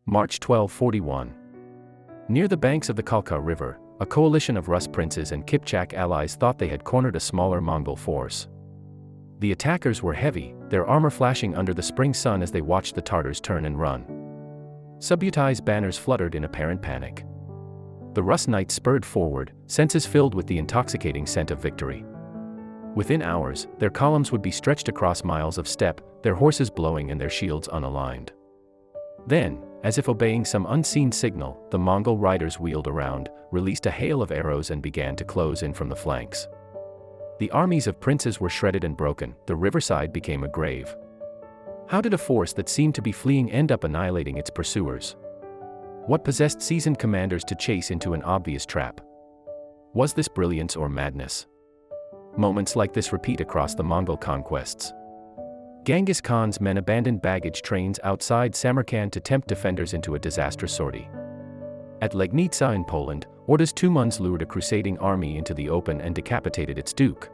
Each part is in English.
March 1241. Near the banks of the Khalkha River, a coalition of Rus princes and Kipchak allies thought they had cornered a smaller Mongol force. The attackers were heavy, their armor flashing under the spring sun as they watched the Tartars turn and run. Subutai's banners fluttered in apparent panic. The Rus knights spurred forward, senses filled with the intoxicating scent of victory. Within hours, their columns would be stretched across miles of steppe, their horses blowing and their shields unaligned. Then, as if obeying some unseen signal, the Mongol riders wheeled around, released a hail of arrows and began to close in from the flanks. The armies of princes were shredded and broken, the riverside became a grave. How did a force that seemed to be fleeing end up annihilating its pursuers? What possessed seasoned commanders to chase into an obvious trap? Was this brilliance or madness? Moments like this repeat across the Mongol conquests. Genghis Khan's men abandoned baggage trains outside Samarkand to tempt defenders into a disastrous sortie. At Legnica in Poland, Ordas Tumans lured a crusading army into the open and decapitated its duke.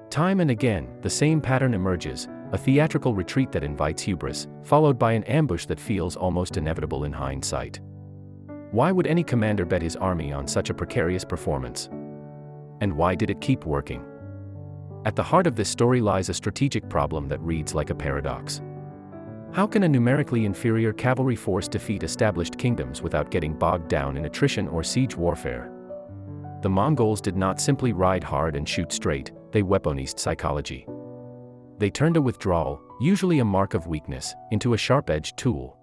Time and again, the same pattern emerges, a theatrical retreat that invites hubris, followed by an ambush that feels almost inevitable in hindsight. Why would any commander bet his army on such a precarious performance? And why did it keep working? At the heart of this story lies a strategic problem that reads like a paradox. How can a numerically inferior cavalry force defeat established kingdoms without getting bogged down in attrition or siege warfare? The Mongols did not simply ride hard and shoot straight, they weaponized psychology. They turned a withdrawal, usually a mark of weakness, into a sharp-edged tool.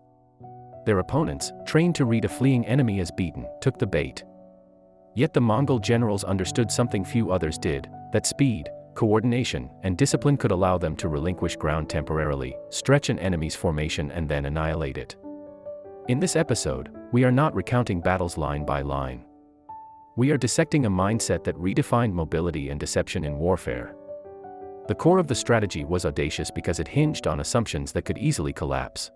Their opponents, trained to read a fleeing enemy as beaten, took the bait. Yet the Mongol generals understood something few others did, that speed, coordination, and discipline could allow them to relinquish ground temporarily, stretch an enemy's formation and then annihilate it. In this episode, we are not recounting battles line by line. We are dissecting a mindset that redefined mobility and deception in warfare. The core of the strategy was audacious because it hinged on assumptions that could easily collapse.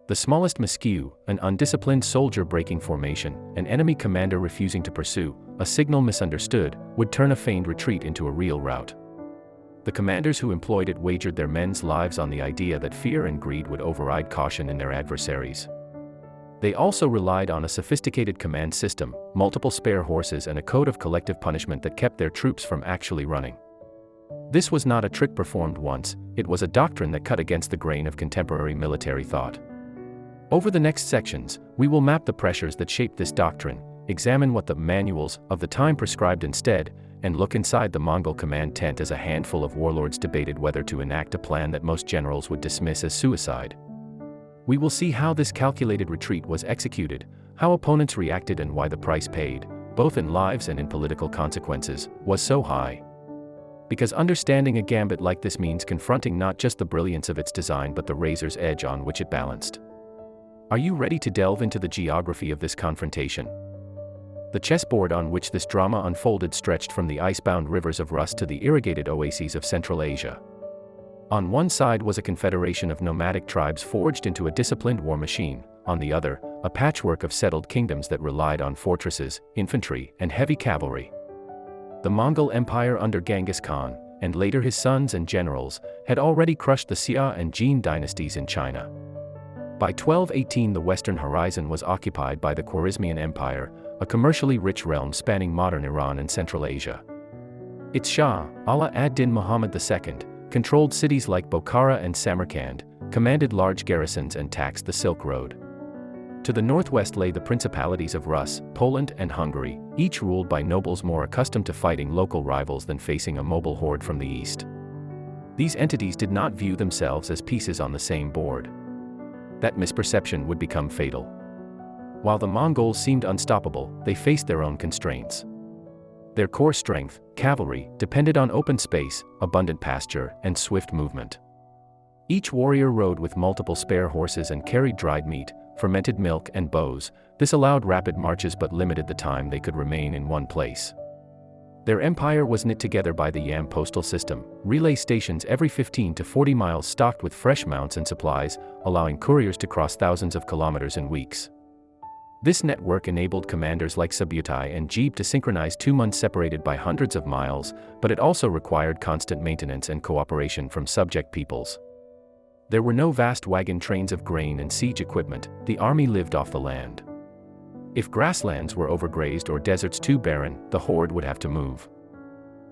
The smallest miscue, an undisciplined soldier breaking formation, an enemy commander refusing to pursue, a signal misunderstood, would turn a feigned retreat into a real rout. The commanders who employed it wagered their men's lives on the idea that fear and greed would override caution in their adversaries. They also relied on a sophisticated command system, multiple spare horses and a code of collective punishment that kept their troops from actually running. This was not a trick performed once, it was a doctrine that cut against the grain of contemporary military thought. Over the next sections, we will map the pressures that shaped this doctrine, examine what the manuals of the time prescribed instead, and look inside the Mongol command tent as a handful of warlords debated whether to enact a plan that most generals would dismiss as suicide. We will see how this calculated retreat was executed, how opponents reacted and why the price paid, both in lives and in political consequences, was so high. Because understanding a gambit like this means confronting not just the brilliance of its design but the razor's edge on which it balanced. Are you ready to delve into the geography of this confrontation? The chessboard on which this drama unfolded stretched from the ice-bound rivers of Rus to the irrigated oases of Central Asia. On one side was a confederation of nomadic tribes forged into a disciplined war machine, on the other, a patchwork of settled kingdoms that relied on fortresses, infantry, and heavy cavalry. The Mongol Empire under Genghis Khan, and later his sons and generals, had already crushed the Xia and Jin dynasties in China. By 1218 the western horizon was occupied by the Khwarezmian Empire, a commercially rich realm spanning modern Iran and Central Asia. Its Shah, Ala ad-Din Muhammad II, controlled cities like Bokhara and Samarkand, commanded large garrisons and taxed the Silk Road. To the northwest lay the principalities of Rus, Poland and Hungary, each ruled by nobles more accustomed to fighting local rivals than facing a mobile horde from the east. These entities did not view themselves as pieces on the same board. That misperception would become fatal. While the Mongols seemed unstoppable, they faced their own constraints. Their core strength, cavalry, depended on open space, abundant pasture, and swift movement. Each warrior rode with multiple spare horses and carried dried meat, fermented milk and bows. This allowed rapid marches but limited the time they could remain in one place. Their empire was knit together by the Yam postal system, relay stations every 15 to 40 miles stocked with fresh mounts and supplies, allowing couriers to cross thousands of kilometers in weeks. This network enabled commanders like Subutai and Jeeb to synchronize 2 months separated by hundreds of miles, but it also required constant maintenance and cooperation from subject peoples. There were no vast wagon trains of grain and siege equipment, the army lived off the land. If grasslands were overgrazed or deserts too barren, the horde would have to move.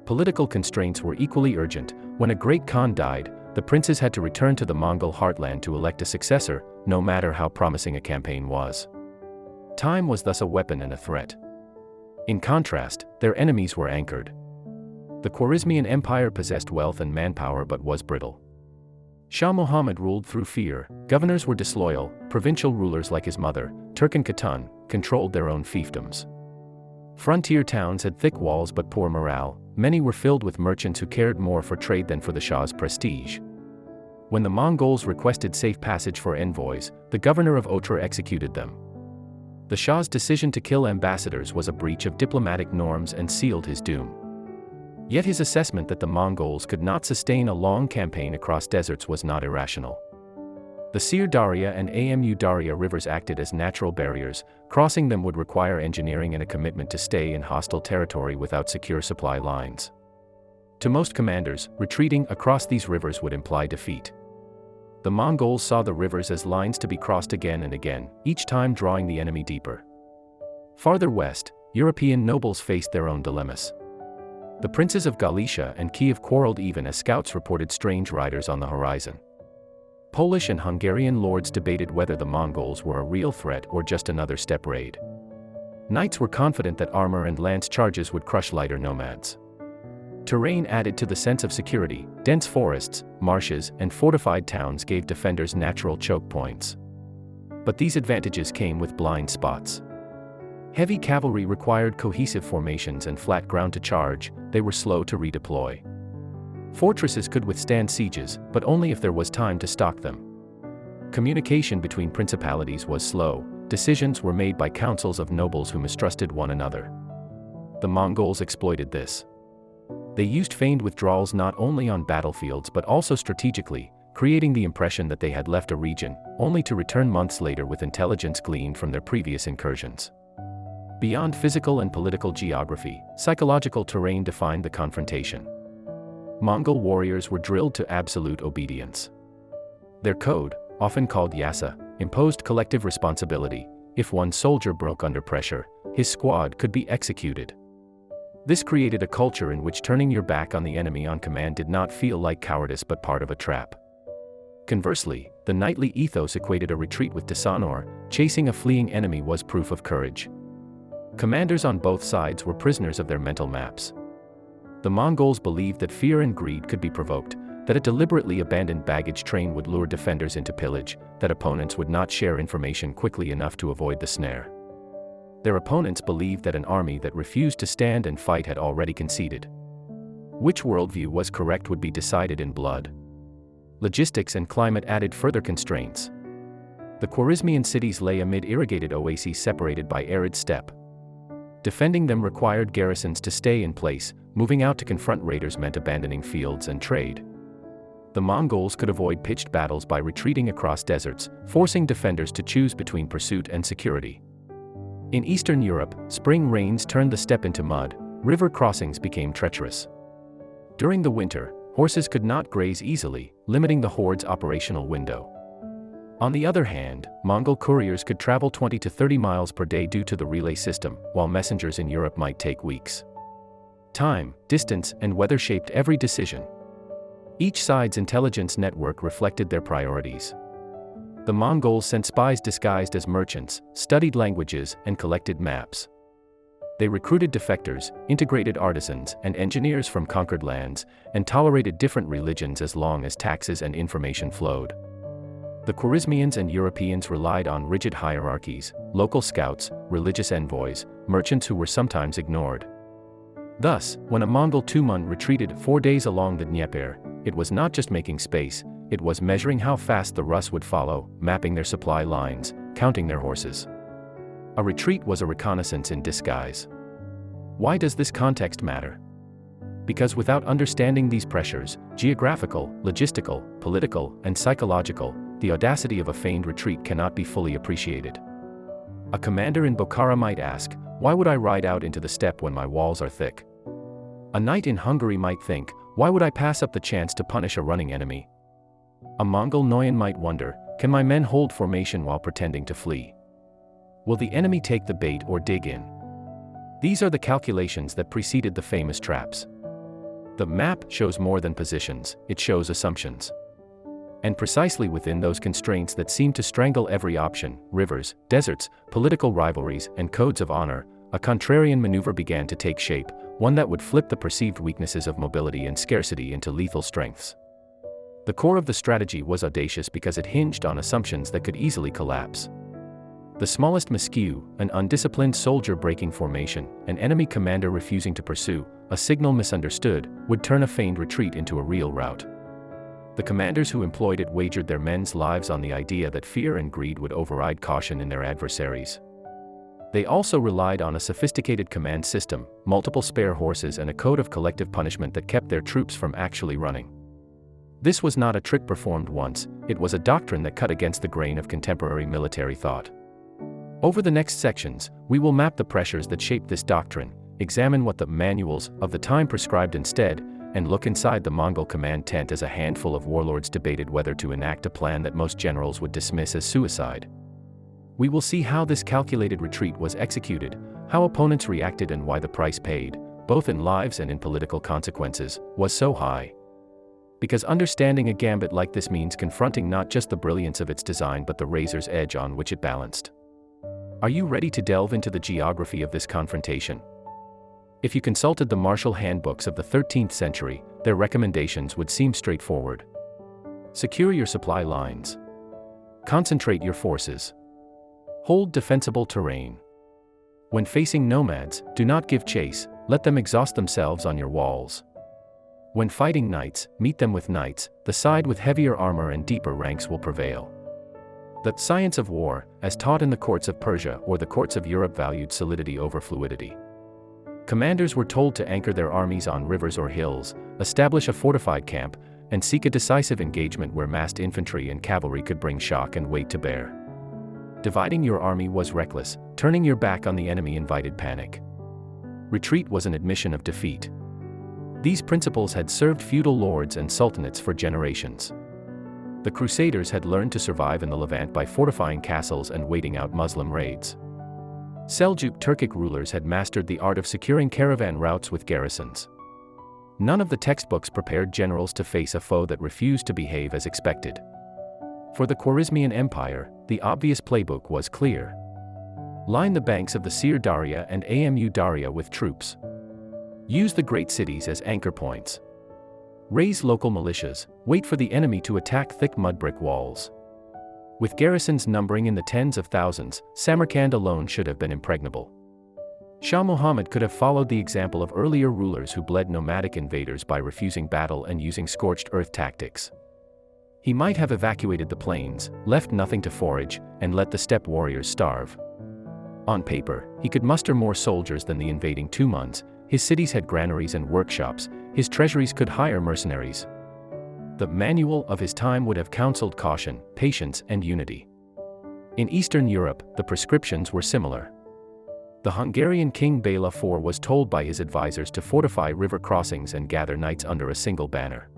Political constraints were equally urgent. When a great Khan died, the princes had to return to the Mongol heartland to elect a successor, no matter how promising a campaign was. Time was thus a weapon and a threat. In contrast, their enemies were anchored. The Khwarezmian Empire possessed wealth and manpower but was brittle. Shah Muhammad ruled through fear, governors were disloyal, provincial rulers like his mother, Turkin Khatan, controlled their own fiefdoms. Frontier towns had thick walls but poor morale, many were filled with merchants who cared more for trade than for the Shah's prestige. When the Mongols requested safe passage for envoys, the governor of Otrar executed them. The Shah's decision to kill ambassadors was a breach of diplomatic norms and sealed his doom. Yet his assessment that the Mongols could not sustain a long campaign across deserts was not irrational. The Sir Darya and Amu Darya rivers acted as natural barriers, crossing them would require engineering and a commitment to stay in hostile territory without secure supply lines. To most commanders, retreating across these rivers would imply defeat. The Mongols saw the rivers as lines to be crossed again and again, each time drawing the enemy deeper. Farther west, European nobles faced their own dilemmas. The princes of Galicia and Kiev quarreled even as scouts reported strange riders on the horizon. Polish and Hungarian lords debated whether the Mongols were a real threat or just another steppe raid. Knights were confident that armor and lance charges would crush lighter nomads. Terrain added to the sense of security. Dense forests, marshes, and fortified towns gave defenders natural choke points. But these advantages came with blind spots. Heavy cavalry required cohesive formations and flat ground to charge, they were slow to redeploy. Fortresses could withstand sieges, but only if there was time to stock them. Communication between principalities was slow, decisions were made by councils of nobles who mistrusted one another. The Mongols exploited this. They used feigned withdrawals not only on battlefields but also strategically, creating the impression that they had left a region, only to return months later with intelligence gleaned from their previous incursions. Beyond physical and political geography, psychological terrain defined the confrontation. Mongol warriors were drilled to absolute obedience. Their code, often called yasa, imposed collective responsibility. If one soldier broke under pressure, his squad could be executed. This created a culture in which turning your back on the enemy on command did not feel like cowardice but part of a trap. Conversely, the knightly ethos equated a retreat with dishonor. Chasing a fleeing enemy was proof of courage. Commanders on both sides were prisoners of their mental maps. The Mongols believed that fear and greed could be provoked, that a deliberately abandoned baggage train would lure defenders into pillage, that opponents would not share information quickly enough to avoid the snare. Their opponents believed that an army that refused to stand and fight had already conceded. Which worldview was correct would be decided in blood. Logistics and climate added further constraints. The Khwarezmian cities lay amid irrigated oases separated by arid steppe. Defending them required garrisons to stay in place. Moving out to confront raiders meant abandoning fields and trade. The Mongols could avoid pitched battles by retreating across deserts, forcing defenders to choose between pursuit and security. In Eastern Europe, spring rains turned the steppe into mud, river crossings became treacherous. During the winter, horses could not graze easily, limiting the horde's operational window. On the other hand, Mongol couriers could travel 20 to 30 miles per day due to the relay system, while messengers in Europe might take weeks. Time, distance, and weather shaped every decision. Each side's intelligence network reflected their priorities. The Mongols sent spies disguised as merchants, studied languages, and collected maps. They recruited defectors, integrated artisans and engineers from conquered lands, and tolerated different religions as long as taxes and information flowed. The Khwarezmians and Europeans relied on rigid hierarchies, local scouts, religious envoys, merchants who were sometimes ignored. Thus, when a Mongol Tumen retreated 4 days along the Dnieper, it was not just making space, it was measuring how fast the Rus would follow, mapping their supply lines, counting their horses. A retreat was a reconnaissance in disguise. Why does this context matter? Because without understanding these pressures, geographical, logistical, political, and psychological, the audacity of a feigned retreat cannot be fully appreciated. A commander in Bokhara might ask, "Why would I ride out into the steppe when my walls are thick?" A knight in Hungary might think, "Why would I pass up the chance to punish a running enemy?" A Mongol Noyan might wonder, can my men hold formation while pretending to flee? Will the enemy take the bait or dig in? These are the calculations that preceded the famous traps. The map shows more than positions, it shows assumptions. And precisely within those constraints that seem to strangle every option, rivers, deserts, political rivalries, and codes of honor, a contrarian maneuver began to take shape, one that would flip the perceived weaknesses of mobility and scarcity into lethal strengths. The core of the strategy was audacious because it hinged on assumptions that could easily collapse. The smallest miscue, an undisciplined soldier breaking formation, an enemy commander refusing to pursue, a signal misunderstood, would turn a feigned retreat into a real rout. The commanders who employed it wagered their men's lives on the idea that fear and greed would override caution in their adversaries. They also relied on a sophisticated command system, multiple spare horses, and a code of collective punishment that kept their troops from actually running. This was not a trick performed once, it was a doctrine that cut against the grain of contemporary military thought. Over the next sections, we will map the pressures that shaped this doctrine, examine what the manuals of the time prescribed instead, and look inside the Mongol command tent as a handful of warlords debated whether to enact a plan that most generals would dismiss as suicide. We will see how this calculated retreat was executed, how opponents reacted, and why the price paid, both in lives and in political consequences, was so high. Because understanding a gambit like this means confronting not just the brilliance of its design but the razor's edge on which it balanced. Are you ready to delve into the geography of this confrontation? If you consulted the martial handbooks of the 13th century, their recommendations would seem straightforward. Secure your supply lines. Concentrate your forces. Hold defensible terrain. When facing nomads, do not give chase, let them exhaust themselves on your walls. When fighting knights, meet them with knights, the side with heavier armor and deeper ranks will prevail. The science of war, as taught in the courts of Persia or the courts of Europe, valued solidity over fluidity. Commanders were told to anchor their armies on rivers or hills, establish a fortified camp, and seek a decisive engagement where massed infantry and cavalry could bring shock and weight to bear. Dividing your army was reckless, turning your back on the enemy invited panic. Retreat was an admission of defeat. These principles had served feudal lords and sultanates for generations. The Crusaders had learned to survive in the Levant by fortifying castles and waiting out Muslim raids. Seljuk Turkic rulers had mastered the art of securing caravan routes with garrisons. None of the textbooks prepared generals to face a foe that refused to behave as expected. For the Khwarezmian Empire, the obvious playbook was clear. Line the banks of the Sir Darya and Amu Darya with troops. Use the great cities as anchor points. Raise local militias, wait for the enemy to attack thick mud brick walls. With garrisons numbering in the tens of thousands, Samarkand alone should have been impregnable. Shah Muhammad could have followed the example of earlier rulers who bled nomadic invaders by refusing battle and using scorched earth tactics. He might have evacuated the plains, left nothing to forage, and let the steppe warriors starve. On paper, he could muster more soldiers than the invading Tumans. His cities had granaries and workshops, his treasuries could hire mercenaries. The manual of his time would have counseled caution, patience, and unity. In Eastern Europe, the prescriptions were similar. The Hungarian king Bela IV was told by his advisors to fortify river crossings and gather knights under a single banner.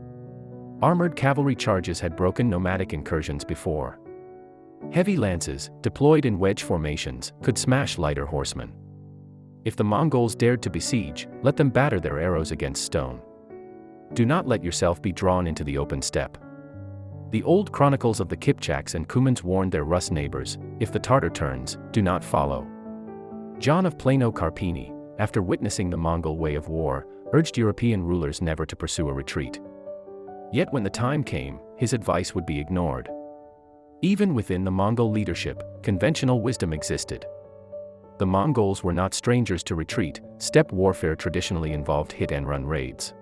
Armored cavalry charges had broken nomadic incursions before. Heavy lances, deployed in wedge formations, could smash lighter horsemen. If the Mongols dared to besiege, let them batter their arrows against stone. Do not let yourself be drawn into the open steppe. The old chronicles of the Kipchaks and Cumans warned their Rus neighbors, if the Tartar turns, do not follow. John of Plano Carpini, after witnessing the Mongol way of war, urged European rulers never to pursue a retreat. Yet when the time came, his advice would be ignored. Even within the Mongol leadership, conventional wisdom existed. The Mongols were not strangers to retreat. Steppe warfare traditionally involved hit-and-run raids.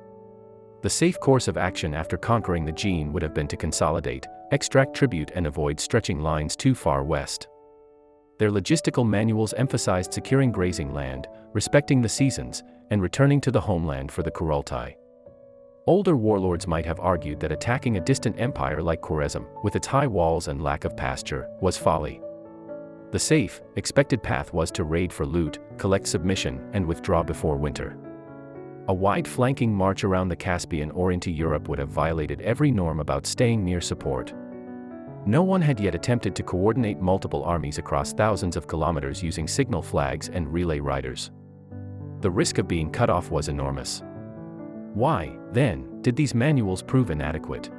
The safe course of action after conquering the Jin would have been to consolidate, extract tribute, and avoid stretching lines too far west. Their logistical manuals emphasized securing grazing land, respecting the seasons, and returning to the homeland for the Kurultai. Older warlords might have argued that attacking a distant empire like Khwarezm, with its high walls and lack of pasture, was folly. The safe, expected path was to raid for loot, collect submission, and withdraw before winter. A wide flanking march around the Caspian or into Europe would have violated every norm about staying near support. No one had yet attempted to coordinate multiple armies across thousands of kilometers using signal flags and relay riders. The risk of being cut off was enormous. Why, then, did these manuals prove inadequate?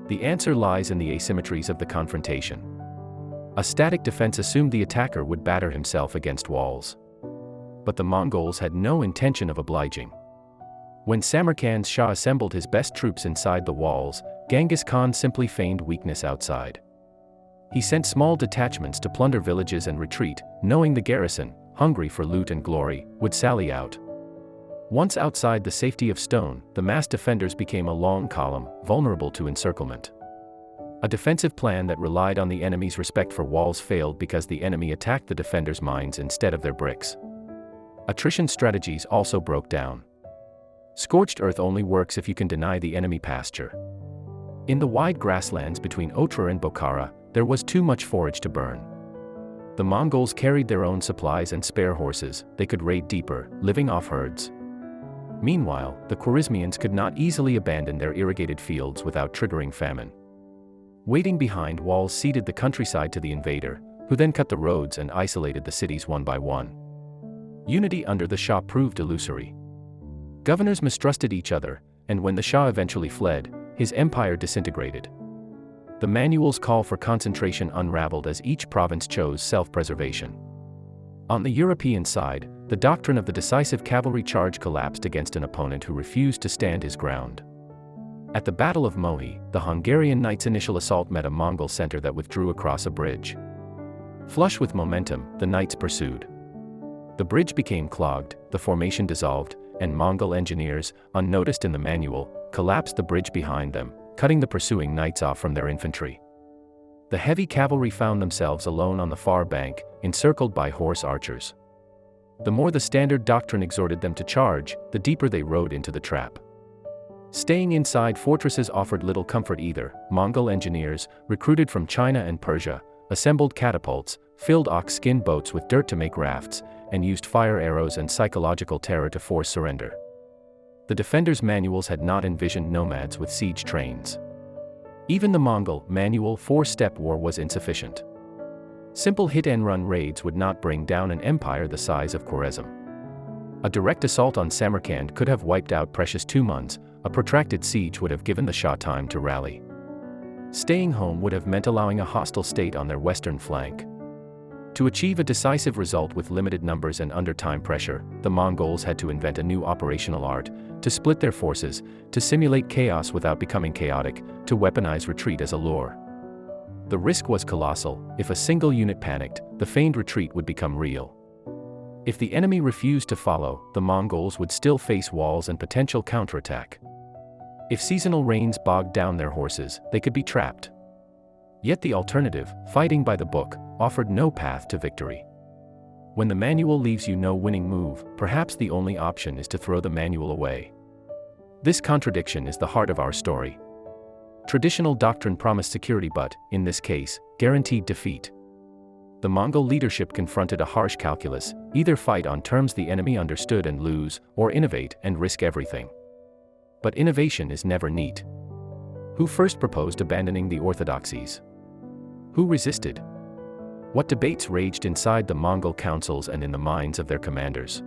The answer lies in the asymmetries of the confrontation. A static defense assumed the attacker would batter himself against walls. But the Mongols had no intention of obliging. When Samarkand's Shah assembled his best troops inside the walls, Genghis Khan simply feigned weakness outside. He sent small detachments to plunder villages and retreat, knowing the garrison, hungry for loot and glory, would sally out. Once outside the safety of stone, the massed defenders became a long column, vulnerable to encirclement. A defensive plan that relied on the enemy's respect for walls failed because the enemy attacked the defenders' mines instead of their bricks. Attrition strategies also broke down. Scorched earth only works if you can deny the enemy pasture. In the wide grasslands between Otrar and Bokhara, there was too much forage to burn. The Mongols carried their own supplies and spare horses. They could raid deeper, living off herds. Meanwhile, the Khwarezmians could not easily abandon their irrigated fields without triggering famine. Waiting behind walls ceded the countryside to the invader, who then cut the roads and isolated the cities one by one. Unity under the Shah proved illusory. Governors mistrusted each other, and when the Shah eventually fled, his empire disintegrated. The manuals' call for concentration unraveled as each province chose self-preservation. On the European side, the doctrine of the decisive cavalry charge collapsed against an opponent who refused to stand his ground. At the Battle of Mohi, the Hungarian knights' initial assault met a Mongol center that withdrew across a bridge. Flush with momentum, the knights pursued. The bridge became clogged, the formation dissolved, and Mongol engineers, unnoticed in the manual, collapsed the bridge behind them, cutting the pursuing knights off from their infantry. The heavy cavalry found themselves alone on the far bank, encircled by horse archers. The more the standard doctrine exhorted them to charge, the deeper they rode into the trap. Staying inside fortresses offered little comfort either. Mongol engineers, recruited from China and Persia, assembled catapults, filled ox-skin boats with dirt to make rafts, and used fire arrows and psychological terror to force surrender. The defenders' manuals had not envisioned nomads with siege trains. Even the Mongol manual four-step war was insufficient. Simple hit-and-run raids would not bring down an empire the size of Khwarezm. A direct assault on Samarkand could have wiped out precious 2 months. A protracted siege would have given the Shah time to rally. Staying home would have meant allowing a hostile state on their western flank. To achieve a decisive result with limited numbers and under time pressure, the Mongols had to invent a new operational art, to split their forces, to simulate chaos without becoming chaotic, to weaponize retreat as a lure. The risk was colossal. If a single unit panicked, the feigned retreat would become real. If the enemy refused to follow, the Mongols would still face walls and potential counterattack. If seasonal rains bogged down their horses, they could be trapped. Yet the alternative, fighting by the book, offered no path to victory. When the manual leaves you no winning move, perhaps the only option is to throw the manual away. This contradiction is the heart of our story. Traditional doctrine promised security but, in this case, guaranteed defeat. The Mongol leadership confronted a harsh calculus: either fight on terms the enemy understood and lose, or innovate and risk everything. But innovation is never neat. Who first proposed abandoning the orthodoxies? Who resisted? What debates raged inside the Mongol councils and in the minds of their commanders?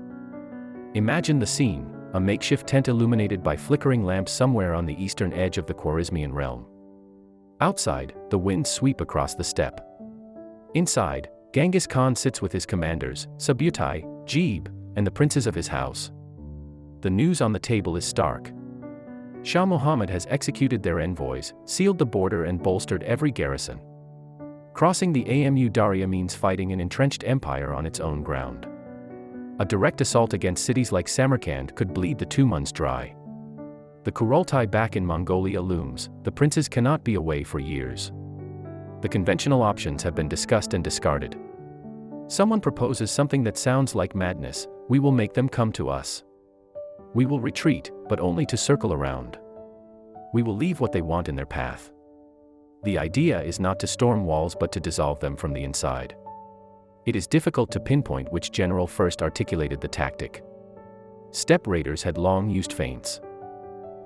Imagine the scene: a makeshift tent illuminated by flickering lamps somewhere on the eastern edge of the Khwarezmian realm. Outside, the winds sweep across the steppe. Inside, Genghis Khan sits with his commanders, Subutai, Jeeb, and the princes of his house. The news on the table is stark. Shah Muhammad has executed their envoys, sealed the border and bolstered every garrison. Crossing the Amu Darya means fighting an entrenched empire on its own ground. A direct assault against cities like Samarkand could bleed the 2 months dry. The Kurultai back in Mongolia looms. The princes cannot be away for years. The conventional options have been discussed and discarded. Someone proposes something that sounds like madness: we will make them come to us. We will retreat, but only to circle around. We will leave what they want in their path. The idea is not to storm walls but to dissolve them from the inside. It is difficult to pinpoint which general first articulated the tactic. steppe raiders had long used feints.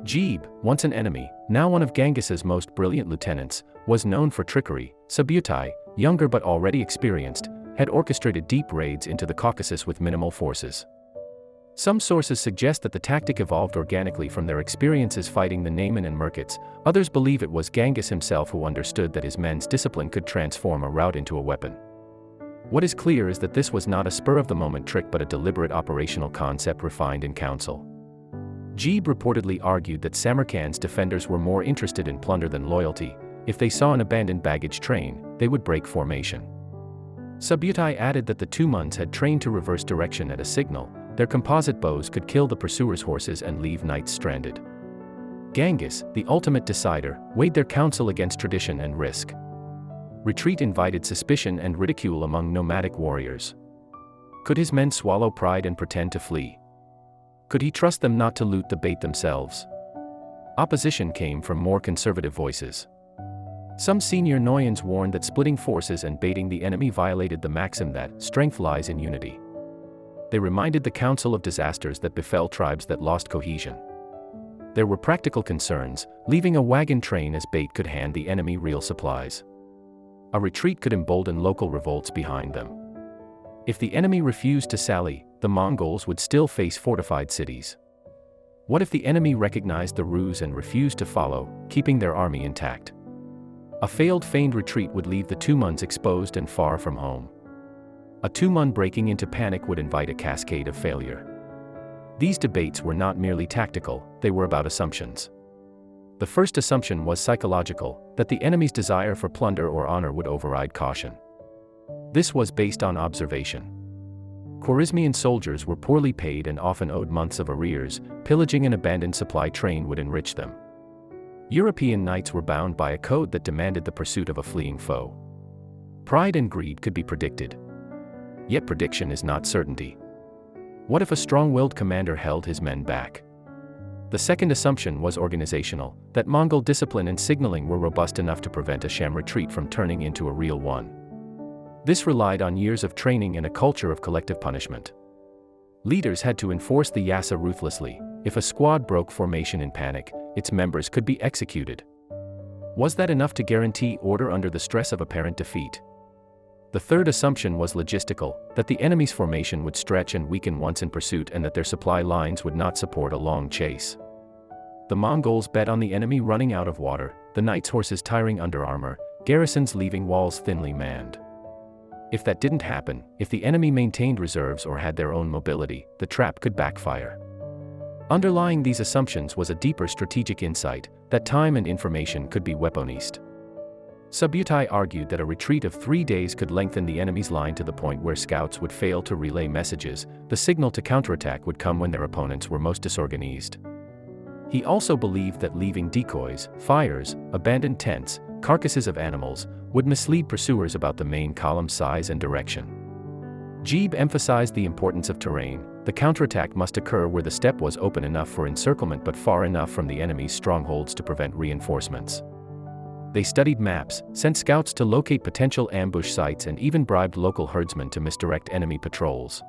Gebe, once an enemy, now one of Genghis's most brilliant lieutenants, was known for trickery. Subutai, younger but already experienced, had orchestrated deep raids into the Caucasus with minimal forces. Some sources suggest that the tactic evolved organically from their experiences fighting the Nayman and Merkits. Others believe it was Genghis himself who understood that his men's discipline could transform a rout into a weapon. What is clear is that this was not a spur-of-the-moment trick but a deliberate operational concept refined in council. Gebe reportedly argued that Samarkand's defenders were more interested in plunder than loyalty. If they saw an abandoned baggage train, they would break formation. Subutai added that the Tumans had trained to reverse direction at a signal. Their composite bows could kill the pursuers' horses and leave knights stranded. Genghis, the ultimate decider, weighed their counsel against tradition and risk. Retreat invited suspicion and ridicule among nomadic warriors. Could his men swallow pride and pretend to flee? Could he trust them not to loot the bait themselves? Opposition came from more conservative voices. Some senior Noyans warned that splitting forces and baiting the enemy violated the maxim that strength lies in unity. They reminded the council of disasters that befell tribes that lost cohesion. There were practical concerns. Leaving a wagon train as bait could hand the enemy real supplies. A retreat could embolden local revolts behind them. If the enemy refused to sally, the Mongols would still face fortified cities. What if the enemy recognized the ruse and refused to follow, keeping their army intact? A failed feigned retreat would leave the Tumans exposed and far from home. A Tuman breaking into panic would invite a cascade of failure. These debates were not merely tactical, they were about assumptions. The first assumption was psychological, that the enemy's desire for plunder or honor would override caution. This was based on observation. Khwarezmian soldiers were poorly paid and often owed months of arrears. Pillaging an abandoned supply train would enrich them. European knights were bound by a code that demanded the pursuit of a fleeing foe. Pride and greed could be predicted. Yet prediction is not certainty. What if a strong-willed commander held his men back? The second assumption was organizational, that Mongol discipline and signaling were robust enough to prevent a sham retreat from turning into a real one. This relied on years of training and a culture of collective punishment. Leaders had to enforce the yasa ruthlessly. If a squad broke formation in panic, its members could be executed. Was that enough to guarantee order under the stress of apparent defeat? The third assumption was logistical, that the enemy's formation would stretch and weaken once in pursuit and that their supply lines would not support a long chase. The Mongols bet on the enemy running out of water, the knights' horses tiring under armor, garrisons leaving walls thinly manned. If that didn't happen, if the enemy maintained reserves or had their own mobility, the trap could backfire. Underlying these assumptions was a deeper strategic insight, that time and information could be weaponized. Subutai argued that a retreat of 3 days could lengthen the enemy's line to the point where scouts would fail to relay messages. The signal to counterattack would come when their opponents were most disorganized. He also believed that leaving decoys, fires, abandoned tents, carcasses of animals, would mislead pursuers about the main column's size and direction. Gebe emphasized the importance of terrain. The counterattack must occur where the steppe was open enough for encirclement but far enough from the enemy's strongholds to prevent reinforcements. They studied maps, sent scouts to locate potential ambush sites and even bribed local herdsmen to misdirect enemy patrols.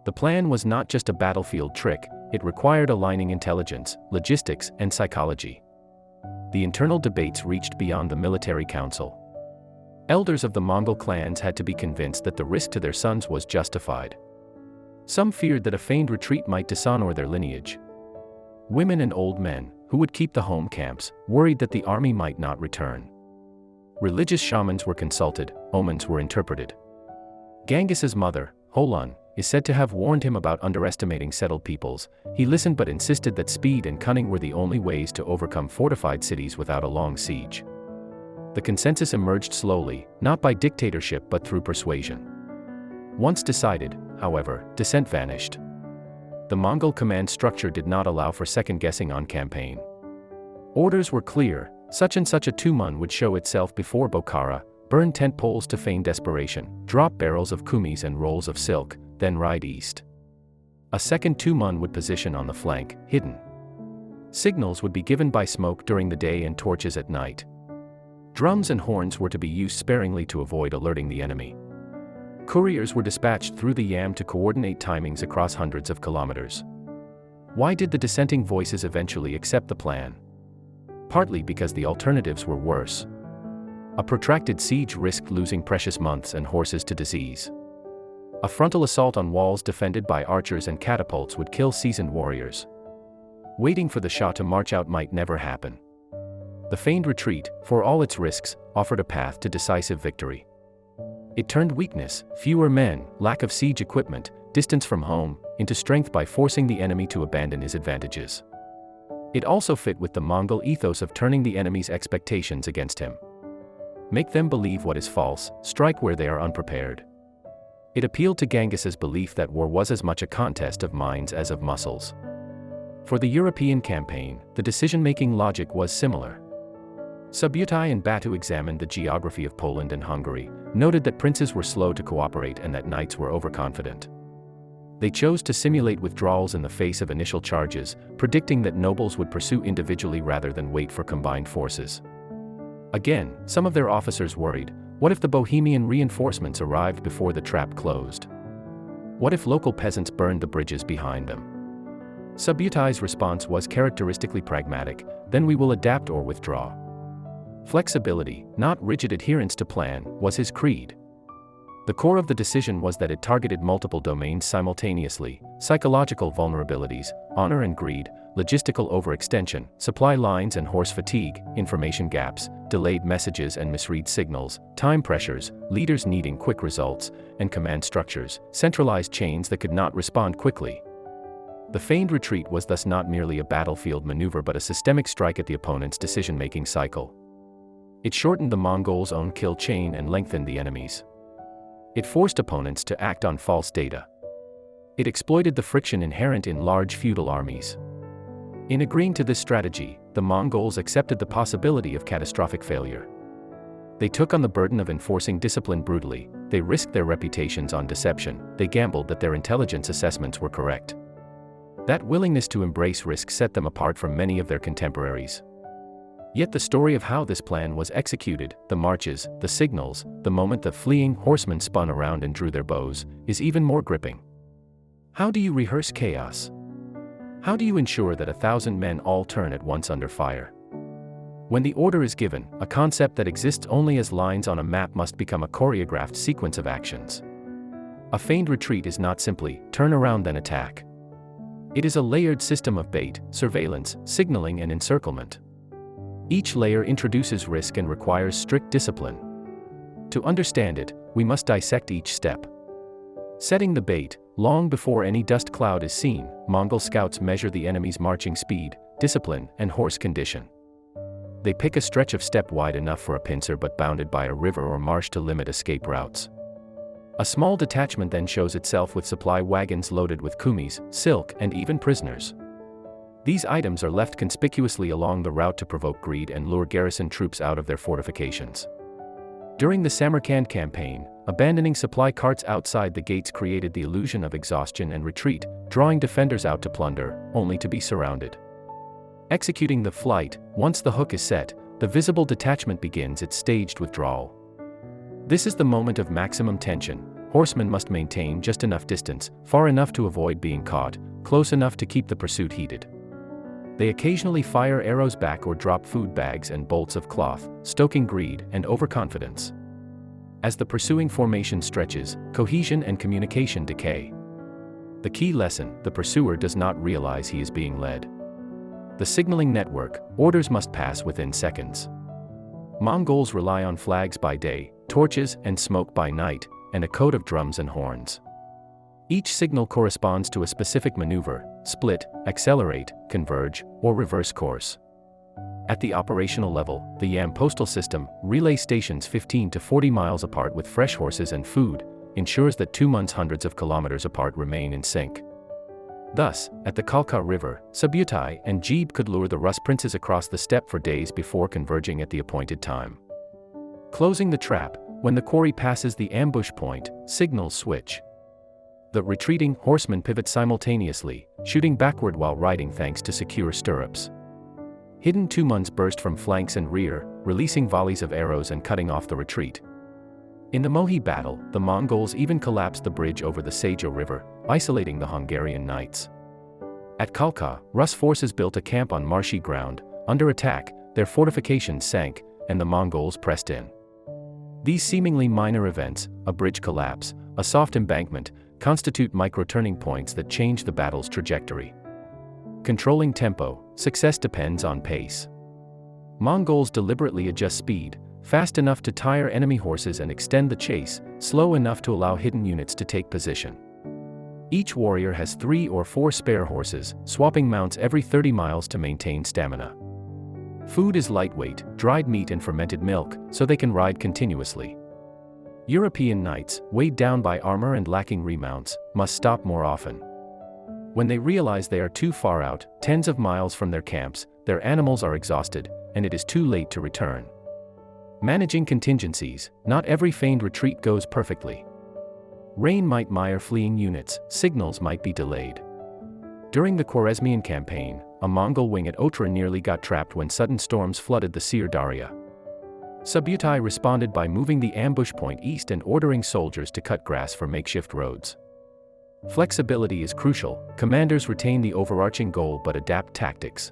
The plan was not just a battlefield trick, it required aligning intelligence, logistics, and psychology. The internal debates reached beyond the military council. Elders of the Mongol clans had to be convinced that the risk to their sons was justified. Some feared that a feigned retreat might dishonor their lineage. Women and old men, who would keep the home camps, worried that the army might not return. Religious shamans were consulted, omens were interpreted. Genghis's mother, Holon, is said to have warned him about underestimating settled peoples. He listened but insisted that speed and cunning were the only ways to overcome fortified cities without a long siege. The consensus emerged slowly, not by dictatorship but through persuasion. Once decided, however, dissent vanished. The Mongol command structure did not allow for second-guessing on campaign. Orders were clear: such and such a Tuman would show itself before Bokhara, burn tent poles to feign desperation, drop barrels of kumis and rolls of silk, then ride east. A second Tuman would position on the flank, hidden. Signals would be given by smoke during the day and torches at night. Drums and horns were to be used sparingly to avoid alerting the enemy. Couriers were dispatched through the Yam to coordinate timings across hundreds of kilometers. Why did the dissenting voices eventually accept the plan? Partly because the alternatives were worse. A protracted siege risked losing precious months and horses to disease. A frontal assault on walls defended by archers and catapults would kill seasoned warriors. Waiting for the Shah to march out might never happen. The feigned retreat, for all its risks, offered a path to decisive victory. It turned weakness, fewer men, lack of siege equipment, distance from home, into strength by forcing the enemy to abandon his advantages. It also fit with the Mongol ethos of turning the enemy's expectations against him. Make them believe what is false, strike where they are unprepared. It appealed to Genghis's belief that war was as much a contest of minds as of muscles. For the European campaign, the decision-making logic was similar. Subutai and Batu examined the geography of Poland and Hungary, noted that princes were slow to cooperate and that knights were overconfident. They chose to simulate withdrawals in the face of initial charges, predicting that nobles would pursue individually rather than wait for combined forces. Again, some of their officers worried, what if the Bohemian reinforcements arrived before the trap closed? What if local peasants burned the bridges behind them? Subutai's response was characteristically pragmatic, then we will adapt or withdraw. Flexibility, not rigid adherence to plan, was his creed. The core of the decision was that it targeted multiple domains simultaneously: psychological vulnerabilities, honor and greed, logistical overextension, supply lines and horse fatigue, information gaps, delayed messages and misread signals, time pressures, leaders needing quick results, and command structures, centralized chains that could not respond quickly. The feigned retreat was thus not merely a battlefield maneuver but a systemic strike at the opponent's decision-making cycle. It shortened the Mongols' own kill chain and lengthened the enemy's. It forced opponents to act on false data. It exploited the friction inherent in large feudal armies. In agreeing to this strategy, the Mongols accepted the possibility of catastrophic failure. They took on the burden of enforcing discipline brutally, they risked their reputations on deception, they gambled that their intelligence assessments were correct. That willingness to embrace risk set them apart from many of their contemporaries. Yet the story of how this plan was executed, the marches, the signals, the moment the fleeing horsemen spun around and drew their bows, is even more gripping. How do you rehearse chaos? How do you ensure that 1,000 men all turn at once under fire? When the order is given, a concept that exists only as lines on a map must become a choreographed sequence of actions. A feigned retreat is not simply, turn around then attack. It is a layered system of bait, surveillance, signaling and encirclement. Each layer introduces risk and requires strict discipline. To understand it, we must dissect each step. Setting the bait, long before any dust cloud is seen, Mongol scouts measure the enemy's marching speed, discipline, and horse condition. They pick a stretch of steppe wide enough for a pincer but bounded by a river or marsh to limit escape routes. A small detachment then shows itself with supply wagons loaded with kumis, silk, and even prisoners. These items are left conspicuously along the route to provoke greed and lure garrison troops out of their fortifications. During the Samarkand campaign, abandoning supply carts outside the gates created the illusion of exhaustion and retreat, drawing defenders out to plunder, only to be surrounded. Executing the flight, once the hook is set, the visible detachment begins its staged withdrawal. This is the moment of maximum tension. Horsemen must maintain just enough distance, far enough to avoid being caught, close enough to keep the pursuit heated. They occasionally fire arrows back or drop food bags and bolts of cloth, stoking greed and overconfidence. As the pursuing formation stretches, cohesion and communication decay. The key lesson: the pursuer does not realize he is being led. The signaling network, orders must pass within seconds. Mongols rely on flags by day, torches and smoke by night, and a code of drums and horns. Each signal corresponds to a specific maneuver: split, accelerate, converge, or reverse course. At the operational level, the Yam postal system, relay stations 15 to 40 miles apart with fresh horses and food, ensures that 2 months hundreds of kilometers apart remain in sync. Thus, at the Khalkha River, Subutai and Jeeb could lure the Rus princes across the steppe for days before converging at the appointed time. Closing the trap, when the quarry passes the ambush point, signals switch. The retreating horsemen pivot simultaneously, shooting backward while riding thanks to secure stirrups. Hidden Tumans burst from flanks and rear, releasing volleys of arrows and cutting off the retreat. In the Mohi battle, the Mongols even collapsed the bridge over the Sejo River, isolating the Hungarian knights. At Khalkha, Rus forces built a camp on marshy ground. Under attack, their fortifications sank, and the Mongols pressed in. These seemingly minor events, a bridge collapse, a soft embankment, constitute micro-turning points that change the battle's trajectory. Controlling tempo, success depends on pace. Mongols deliberately adjust speed, fast enough to tire enemy horses and extend the chase, slow enough to allow hidden units to take position. Each warrior has 3 or 4 spare horses, swapping mounts every 30 miles to maintain stamina. Food is lightweight, dried meat and fermented milk, so they can ride continuously. European knights, weighed down by armor and lacking remounts, must stop more often. When they realize they are too far out, tens of miles from their camps, their animals are exhausted, and it is too late to return. Managing contingencies, not every feigned retreat goes perfectly. Rain might mire fleeing units, signals might be delayed. During the Khwarezmian campaign, a Mongol wing at Otra nearly got trapped when sudden storms flooded the Sir Daria. Subutai responded by moving the ambush point east and ordering soldiers to cut grass for makeshift roads. Flexibility is crucial. Commanders retain the overarching goal but adapt tactics.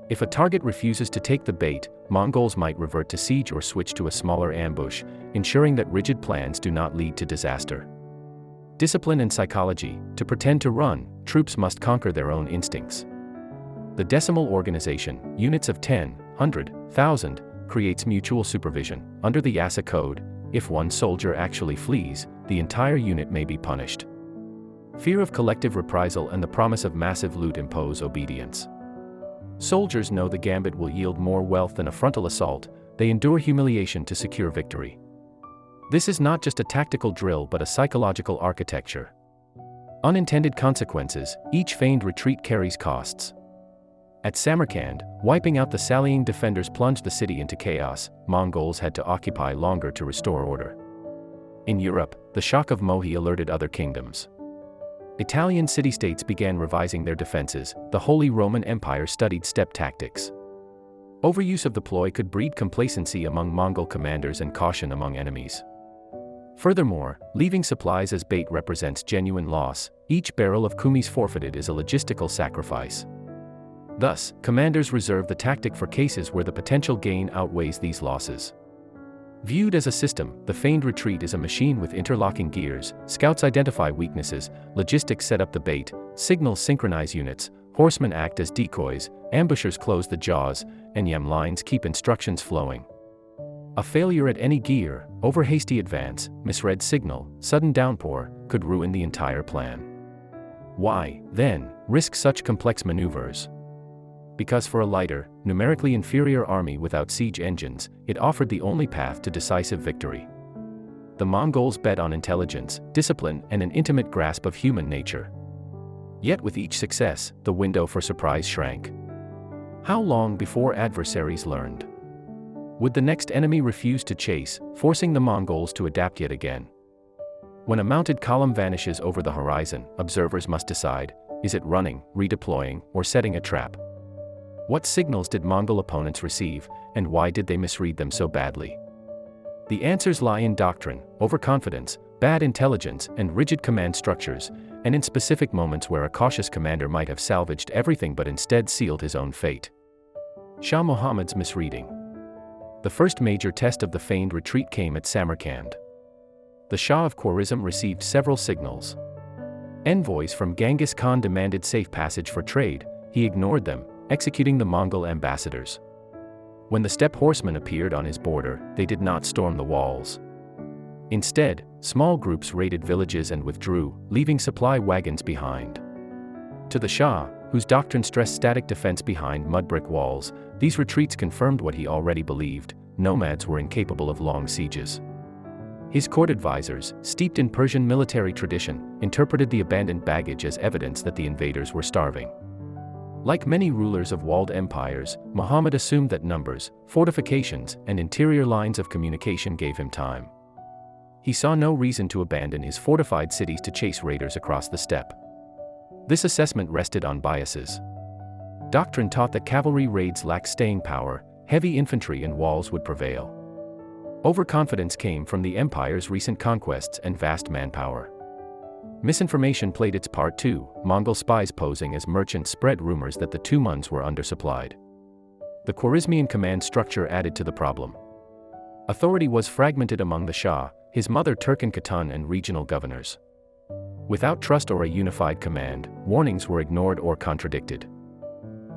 If a target refuses to take the bait, Mongols might revert to siege or switch to a smaller ambush, ensuring that rigid plans do not lead to disaster. Discipline and psychology. To pretend to run, troops must conquer their own instincts. The decimal organization, units of 10, 100, 1,000, creates mutual supervision. Under the Yasa code, if one soldier actually flees, the entire unit may be punished. Fear of collective reprisal and the promise of massive loot impose obedience. Soldiers know the gambit will yield more wealth than a frontal assault. They endure humiliation to secure victory. This is not just a tactical drill but a psychological architecture. Unintended consequences. Each feigned retreat carries costs. At Samarkand, wiping out the sallying defenders plunged the city into chaos. Mongols had to occupy longer to restore order. In Europe, the shock of Mohi alerted other kingdoms. Italian city-states began revising their defenses. The Holy Roman Empire studied steppe tactics. Overuse of the ploy could breed complacency among Mongol commanders and caution among enemies. Furthermore, leaving supplies as bait represents genuine loss. Each barrel of kumis forfeited is a logistical sacrifice. Thus, commanders reserve the tactic for cases where the potential gain outweighs these losses. Viewed as a system, the feigned retreat is a machine with interlocking gears. Scouts identify weaknesses, logistics set up the bait, signals synchronize units, horsemen act as decoys, ambushers close the jaws, and yam lines keep instructions flowing. A failure at any gear, over-hasty advance, misread signal, sudden downpour, could ruin the entire plan. Why, then, risk such complex maneuvers? Because for a lighter, numerically inferior army without siege engines, it offered the only path to decisive victory. The Mongols bet on intelligence, discipline, and an intimate grasp of human nature. Yet with each success, the window for surprise shrank. How long before adversaries learned? Would the next enemy refuse to chase, forcing the Mongols to adapt yet again? When a mounted column vanishes over the horizon, observers must decide, is it running, redeploying, or setting a trap? What signals did Mongol opponents receive, and why did they misread them so badly? The answers lie in doctrine, overconfidence, bad intelligence, and rigid command structures, and in specific moments where a cautious commander might have salvaged everything but instead sealed his own fate. Shah Muhammad's misreading. The first major test of the feigned retreat came at Samarkand. The Shah of Khwarizm received several signals. Envoys from Genghis Khan demanded safe passage for trade. He ignored them, executing the Mongol ambassadors. When the steppe horsemen appeared on his border, they did not storm the walls. Instead, small groups raided villages and withdrew, leaving supply wagons behind. To the Shah, whose doctrine stressed static defense behind mud-brick walls, these retreats confirmed what he already believed: nomads were incapable of long sieges. His court advisors, steeped in Persian military tradition, interpreted the abandoned baggage as evidence that the invaders were starving. Like many rulers of walled empires, Muhammad assumed that numbers, fortifications, and interior lines of communication gave him time. He saw no reason to abandon his fortified cities to chase raiders across the steppe. This assessment rested on biases. Doctrine taught that cavalry raids lacked staying power, heavy infantry and walls would prevail. Overconfidence came from the empire's recent conquests and vast manpower. Misinformation played its part too. Mongol spies posing as merchants spread rumors that the Tumans were undersupplied. The Khwarezmian command structure added to the problem. Authority was fragmented among the Shah, his mother Turkan Khatan, and regional governors. Without trust or a unified command, warnings were ignored or contradicted.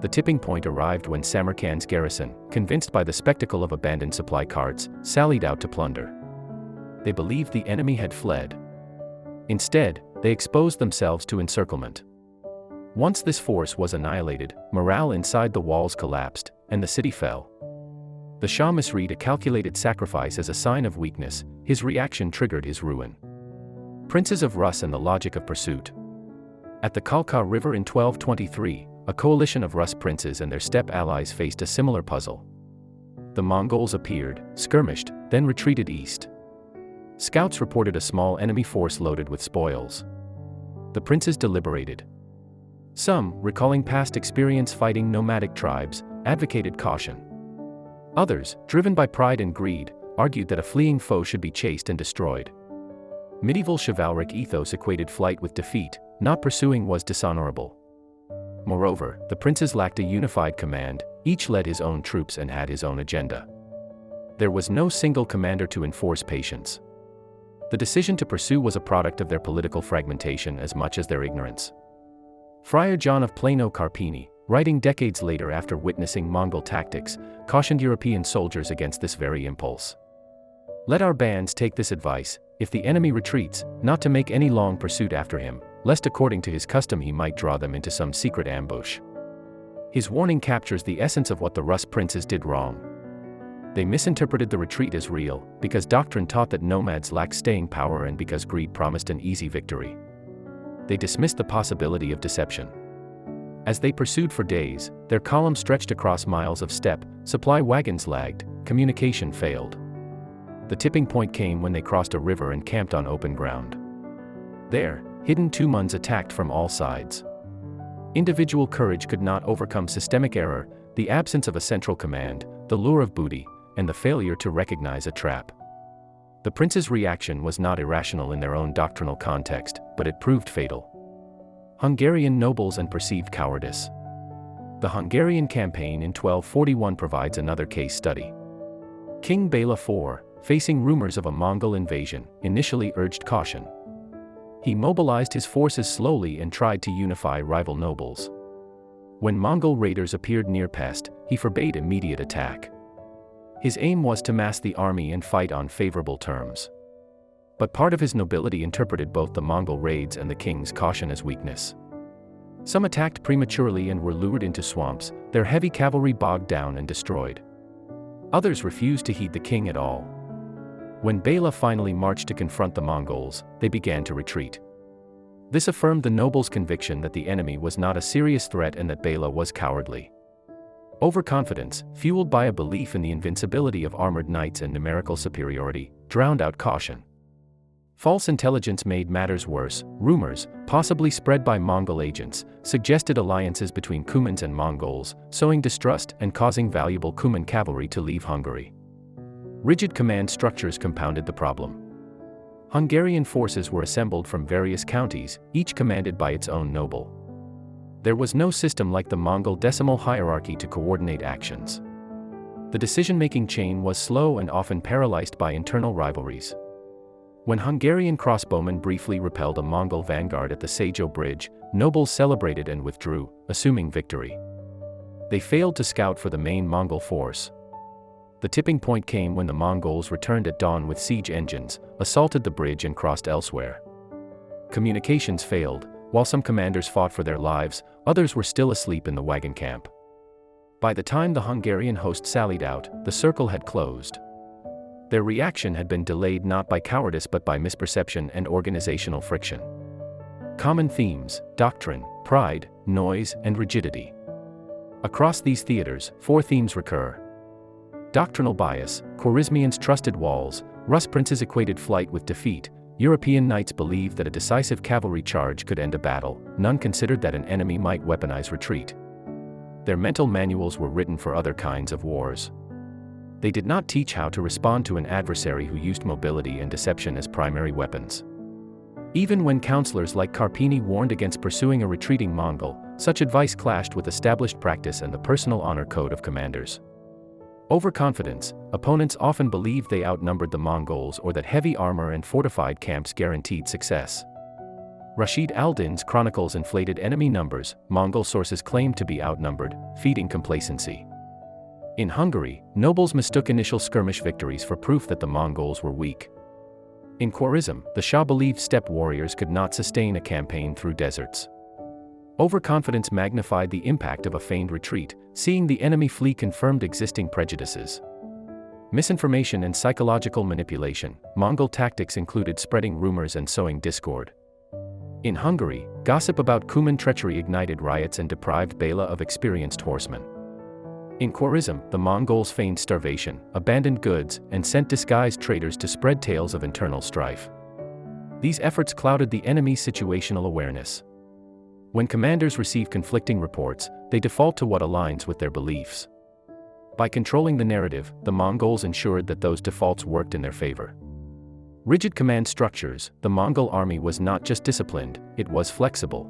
The tipping point arrived when Samarkand's garrison, convinced by the spectacle of abandoned supply carts, sallied out to plunder. They believed the enemy had fled. Instead, they exposed themselves to encirclement. Once this force was annihilated, morale inside the walls collapsed, and the city fell. The Shah misread a calculated sacrifice as a sign of weakness. His reaction triggered his ruin. Princes of Rus and the logic of pursuit. At the Khalkha River in 1223, a coalition of Rus princes and their steppe allies faced a similar puzzle. The Mongols appeared, skirmished, then retreated east. Scouts reported a small enemy force loaded with spoils. The princes deliberated. Some, recalling past experience fighting nomadic tribes, advocated caution. Others, driven by pride and greed, argued that a fleeing foe should be chased and destroyed. Medieval chivalric ethos equated flight with defeat. Not pursuing was dishonorable. Moreover, the princes lacked a unified command. Each led his own troops and had his own agenda. There was no single commander to enforce patience. The decision to pursue was a product of their political fragmentation as much as their ignorance. Friar John of Plano Carpini, writing decades later after witnessing Mongol tactics, cautioned European soldiers against this very impulse. Let our bands take this advice: if the enemy retreats, not to make any long pursuit after him, lest according to his custom he might draw them into some secret ambush. His warning captures the essence of what the Rus princes did wrong. They misinterpreted the retreat as real, because doctrine taught that nomads lacked staying power and because greed promised an easy victory. They dismissed the possibility of deception. As they pursued for days, their column stretched across miles of steppe, supply wagons lagged, communication failed. The tipping point came when they crossed a river and camped on open ground. There, hidden Tumans attacked from all sides. Individual courage could not overcome systemic error, the absence of a central command, the lure of booty, and the failure to recognize a trap. The princes' reaction was not irrational in their own doctrinal context, but it proved fatal. Hungarian nobles and perceived cowardice. The Hungarian campaign in 1241 provides another case study. King Bela IV, facing rumors of a Mongol invasion, initially urged caution. He mobilized his forces slowly and tried to unify rival nobles. When Mongol raiders appeared near Pest, he forbade immediate attack. His aim was to mass the army and fight on favorable terms. But part of his nobility interpreted both the Mongol raids and the king's caution as weakness. Some attacked prematurely and were lured into swamps, their heavy cavalry bogged down and destroyed. Others refused to heed the king at all. When Bela finally marched to confront the Mongols, they began to retreat. This affirmed the nobles' conviction that the enemy was not a serious threat and that Bela was cowardly. Overconfidence, fueled by a belief in the invincibility of armored knights and numerical superiority, drowned out caution. False intelligence made matters worse. Rumors, possibly spread by Mongol agents, suggested alliances between Cumans and Mongols, sowing distrust and causing valuable Cuman cavalry to leave Hungary. Rigid command structures compounded the problem. Hungarian forces were assembled from various counties, each commanded by its own noble. There was no system like the Mongol decimal hierarchy to coordinate actions. The decision-making chain was slow and often paralyzed by internal rivalries. When Hungarian crossbowmen briefly repelled a Mongol vanguard at the Sejo Bridge, nobles celebrated and withdrew, assuming victory. They failed to scout for the main Mongol force. The tipping point came when the Mongols returned at dawn with siege engines, assaulted the bridge and crossed elsewhere. Communications failed. While some commanders fought for their lives, others were still asleep in the wagon camp. By the time the Hungarian host sallied out, the circle had closed. Their reaction had been delayed not by cowardice but by misperception and organizational friction. Common themes: doctrine, pride, noise, and rigidity. Across these theaters, 4 themes recur. Doctrinal bias: Khwarezmians trusted walls, Rus princes equated flight with defeat, European knights believed that a decisive cavalry charge could end a battle, none considered that an enemy might weaponize retreat. Their mental manuals were written for other kinds of wars. They did not teach how to respond to an adversary who used mobility and deception as primary weapons. Even when counselors like Karpini warned against pursuing a retreating Mongol, such advice clashed with established practice and the personal honor code of commanders. Overconfidence, opponents often believed they outnumbered the Mongols or that heavy armor and fortified camps guaranteed success. Rashid al-Din's chronicles inflated enemy numbers. Mongol sources claimed to be outnumbered, feeding complacency. In Hungary, nobles mistook initial skirmish victories for proof that the Mongols were weak. In Khwarezm, the Shah believed steppe warriors could not sustain a campaign through deserts. Overconfidence magnified the impact of a feigned retreat. Seeing the enemy flee confirmed existing prejudices. Misinformation and psychological manipulation. Mongol tactics included spreading rumors and sowing discord. In Hungary, gossip about Cuman treachery ignited riots and deprived Bela of experienced horsemen. In Khwarezm, the Mongols feigned starvation, abandoned goods, and sent disguised traders to spread tales of internal strife. These efforts clouded the enemy's situational awareness. When commanders receive conflicting reports, they default to what aligns with their beliefs. By controlling the narrative, the Mongols ensured that those defaults worked in their favor. Rigid command structures. The Mongol army was not just disciplined, it was flexible.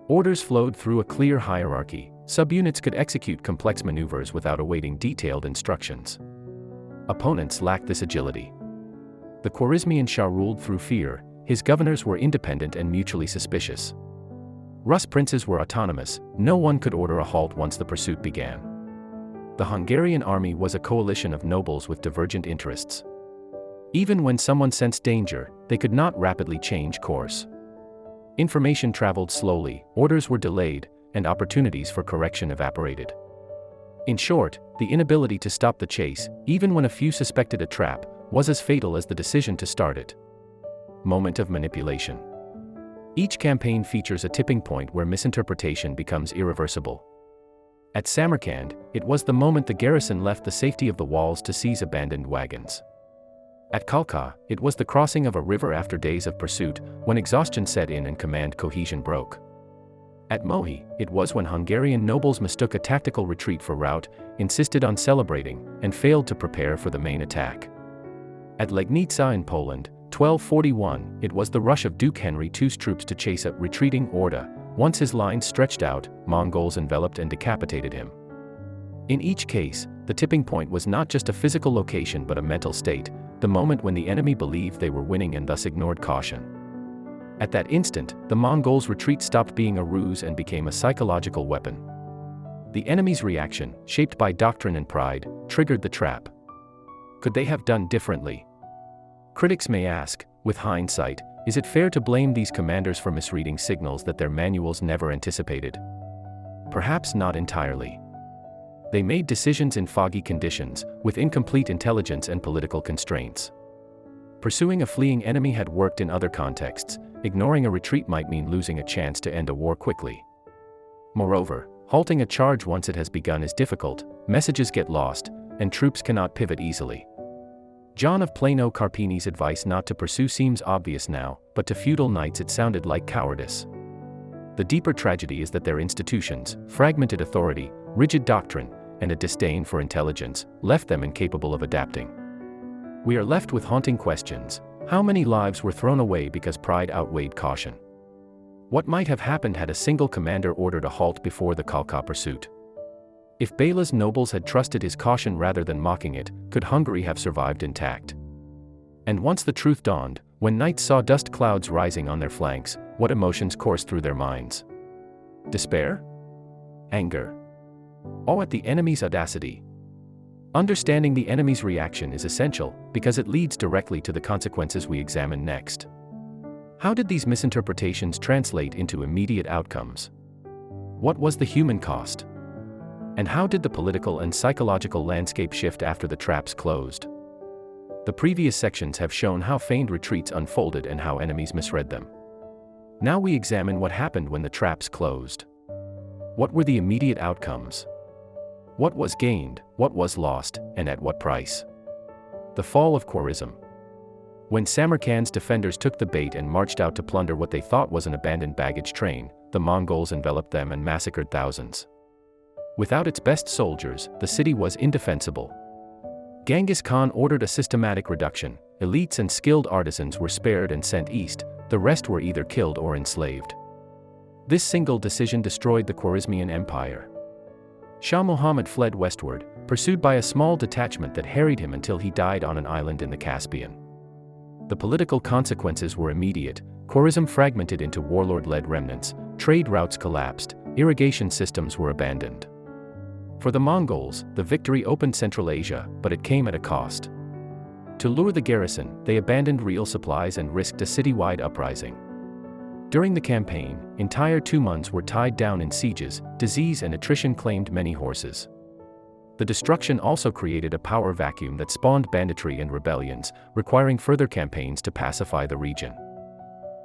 Orders flowed through a clear hierarchy. Subunits could execute complex maneuvers without awaiting detailed instructions. Opponents lacked this agility. The Khwarizmian Shah ruled through fear. His governors were independent and mutually suspicious. Rus princes were autonomous. No one could order a halt once the pursuit began. The Hungarian army was a coalition of nobles with divergent interests. Even when someone sensed danger, they could not rapidly change course. Information traveled slowly, orders were delayed, and opportunities for correction evaporated. In short, the inability to stop the chase, even when a few suspected a trap, was as fatal as the decision to start it. Moment of manipulation. Each campaign features a tipping point where misinterpretation becomes irreversible. At Samarkand, it was the moment the garrison left the safety of the walls to seize abandoned wagons. At Khalkha, it was the crossing of a river after days of pursuit, when exhaustion set in and command cohesion broke. At Mohi, it was when Hungarian nobles mistook a tactical retreat for rout, insisted on celebrating, and failed to prepare for the main attack. At Legnica in Poland, 1241, it was the rush of Duke Henry II's troops to chase a retreating Orda. Once his lines stretched out, Mongols enveloped and decapitated him. In each case, the tipping point was not just a physical location but a mental state, the moment when the enemy believed they were winning and thus ignored caution. At that instant, the Mongols' retreat stopped being a ruse and became a psychological weapon. The enemy's reaction, shaped by doctrine and pride, triggered the trap. Could they have done differently? Critics may ask, with hindsight, is it fair to blame these commanders for misreading signals that their manuals never anticipated? Perhaps not entirely. They made decisions in foggy conditions, with incomplete intelligence and political constraints. Pursuing a fleeing enemy had worked in other contexts. Ignoring a retreat might mean losing a chance to end a war quickly. Moreover, halting a charge once it has begun is difficult, messages get lost, and troops cannot pivot easily. John of Plano Carpini's advice not to pursue seems obvious now, but to feudal knights it sounded like cowardice. The deeper tragedy is that their institutions, fragmented authority, rigid doctrine, and a disdain for intelligence, left them incapable of adapting. We are left with haunting questions. How many lives were thrown away because pride outweighed caution? What might have happened had a single commander ordered a halt before the Khalkha pursuit? If Bela's nobles had trusted his caution rather than mocking it, could Hungary have survived intact? And once the truth dawned, when knights saw dust clouds rising on their flanks, what emotions coursed through their minds? Despair? Anger? Awe at the enemy's audacity? Understanding the enemy's reaction is essential, because it leads directly to the consequences we examine next. How did these misinterpretations translate into immediate outcomes? What was the human cost? And how did the political and psychological landscape shift after the traps closed? The previous sections have shown how feigned retreats unfolded and how enemies misread them. Now we examine what happened when the traps closed. What were the immediate outcomes? What was gained, what was lost, and at what price? The fall of Khwarezm. When Samarkand's defenders took the bait and marched out to plunder what they thought was an abandoned baggage train, the Mongols enveloped them and massacred thousands. Without its best soldiers, the city was indefensible. Genghis Khan ordered a systematic reduction. Elites and skilled artisans were spared and sent east. the rest were either killed or enslaved. This single decision destroyed the Khwarezmian Empire. Shah Muhammad fled westward, pursued by a small detachment that harried him until he died on an island in the Caspian. The political consequences were immediate. Khwarezm fragmented into warlord-led remnants, trade routes collapsed, irrigation systems were abandoned. For the Mongols, the victory opened Central Asia, but it came at a cost. To lure the garrison, they abandoned real supplies and risked a citywide uprising. During the campaign, entire Tumans were tied down in sieges, disease and attrition claimed many horses. The destruction also created a power vacuum that spawned banditry and rebellions, requiring further campaigns to pacify the region.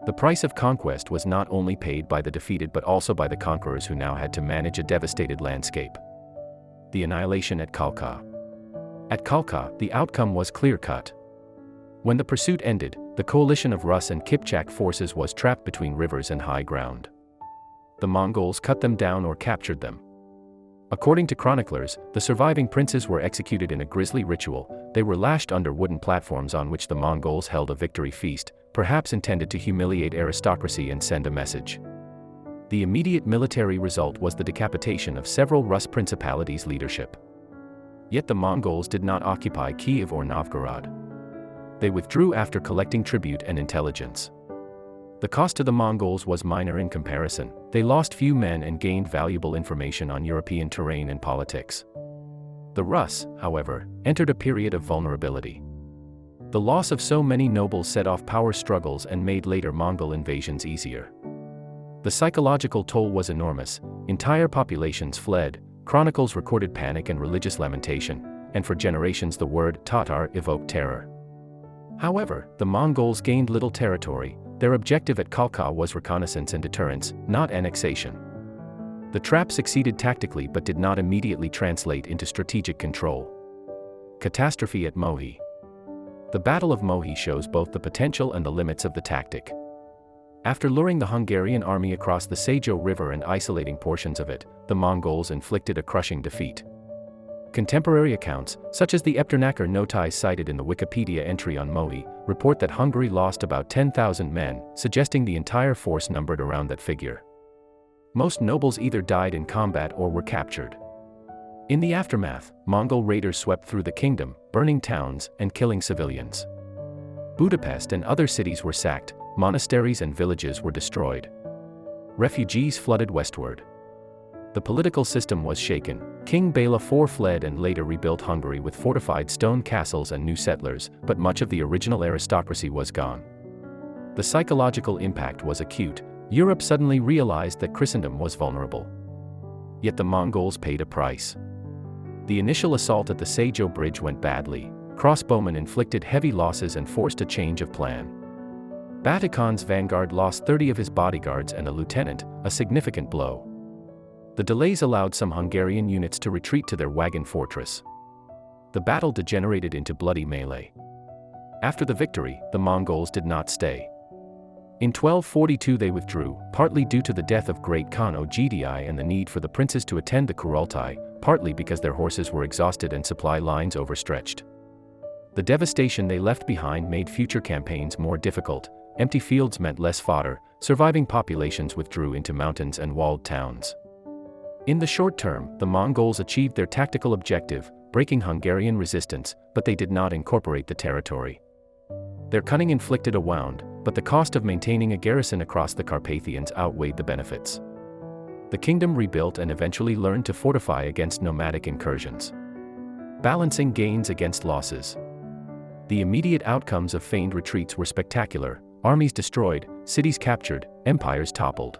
The price of conquest was not only paid by the defeated but also by the conquerors who now had to manage a devastated landscape. The annihilation at Khalkha. At Khalkha, the outcome was clear-cut. When the pursuit ended, the coalition of Rus and Kipchak forces was trapped between rivers and high ground. The Mongols cut them down or captured them. According to chroniclers, the surviving princes were executed in a grisly ritual. They were lashed under wooden platforms on which the Mongols held a victory feast, perhaps intended to humiliate aristocracy and send a message. The immediate military result was the decapitation of several Rus principalities' leadership. Yet the Mongols did not occupy Kiev or Novgorod. They withdrew after collecting tribute and intelligence. The cost to the Mongols was minor in comparison. They lost few men and gained valuable information on European terrain and politics. The Rus, however, entered a period of vulnerability. The loss of so many nobles set off power struggles and made later Mongol invasions easier. The psychological toll was enormous. Entire populations fled, chronicles recorded panic and religious lamentation, and for generations the word Tatar evoked terror. However, the Mongols gained little territory. Their objective at Khalkha was reconnaissance and deterrence, not annexation. The trap succeeded tactically but did not immediately translate into strategic control. Catastrophe at Mohi. The Battle of Mohi shows both the potential and the limits of the tactic. After luring the Hungarian army across the Sejo River and isolating portions of it, the Mongols inflicted a crushing defeat. Contemporary accounts, such as the Epternacker notice cited in the Wikipedia entry on Mohi, report that Hungary lost about 10,000 men, suggesting the entire force numbered around that figure. Most nobles either died in combat or were captured. In the aftermath, Mongol raiders swept through the kingdom, burning towns and killing civilians. Budapest and other cities were sacked, monasteries and villages were destroyed. Refugees flooded westward. The political system was shaken. King Bela IV fled and later rebuilt Hungary with fortified stone castles and new settlers, but much of the original aristocracy was gone. The psychological impact was acute. Europe suddenly realized that Christendom was vulnerable. Yet the Mongols paid a price. The initial assault at the Sejo Bridge went badly. Crossbowmen inflicted heavy losses and forced a change of plan. Batu Khan's vanguard lost 30 of his bodyguards and a lieutenant, a significant blow. The delays allowed some Hungarian units to retreat to their wagon fortress. The battle degenerated into bloody melee. After the victory, the Mongols did not stay. In 1242 they withdrew, partly due to the death of Great Khan Ogdi and the need for the princes to attend the Kurultai, partly because their horses were exhausted and supply lines overstretched. The devastation they left behind made future campaigns more difficult. Empty fields meant less fodder. Surviving populations withdrew into mountains and walled towns. In the short term, the Mongols achieved their tactical objective, breaking Hungarian resistance, but they did not incorporate the territory. Their cunning inflicted a wound, but the cost of maintaining a garrison across the Carpathians outweighed the benefits. The kingdom rebuilt and eventually learned to fortify against nomadic incursions, balancing gains against losses. The immediate outcomes of feigned retreats were spectacular: armies destroyed, cities captured, empires toppled.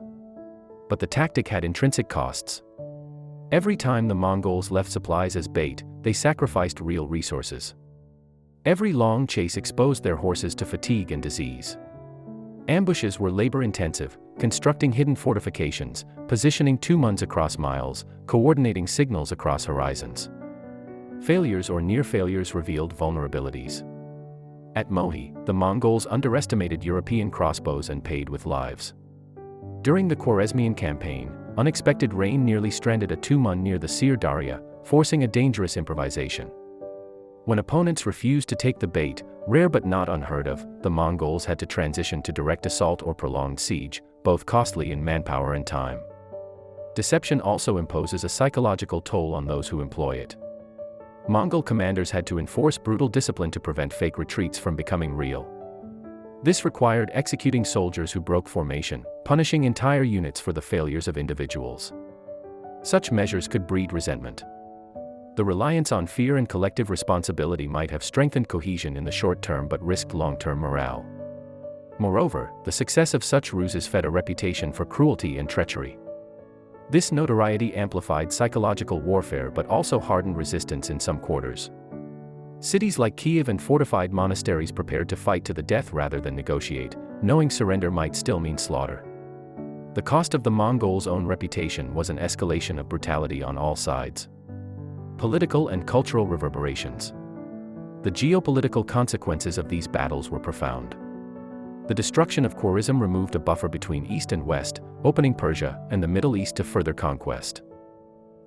But the tactic had intrinsic costs. Every time the Mongols left supplies as bait, they sacrificed real resources. Every long chase exposed their horses to fatigue and disease. Ambushes were labor-intensive, constructing hidden fortifications, positioning Tumans across miles, coordinating signals across horizons. Failures or near failures revealed vulnerabilities. At Mohi, the Mongols underestimated European crossbows and paid with lives. During the Khwarezmian campaign, unexpected rain nearly stranded a Tuman near the Sir Daria, forcing a dangerous improvisation. When opponents refused to take the bait, Rare but not unheard of, the Mongols had to transition to direct assault or prolonged siege, both costly in manpower and time. Deception also imposes a psychological toll on those who employ it. Mongol commanders had to enforce brutal discipline to prevent fake retreats from becoming real. This required executing soldiers who broke formation, punishing entire units for the failures of individuals. Such measures could breed resentment. The reliance on fear and collective responsibility might have strengthened cohesion in the short term but risked long-term morale. Moreover, the success of such ruses fed a reputation for cruelty and treachery. This notoriety amplified psychological warfare but also hardened resistance in some quarters. Cities like Kiev and fortified monasteries prepared to fight to the death rather than negotiate, knowing surrender might still mean slaughter. The cost of the Mongols' own reputation was an escalation of brutality on all sides. Political and cultural reverberations. The geopolitical consequences of these battles were profound. The destruction of Khwarezm removed a buffer between East and West, opening Persia and the Middle East to further conquest.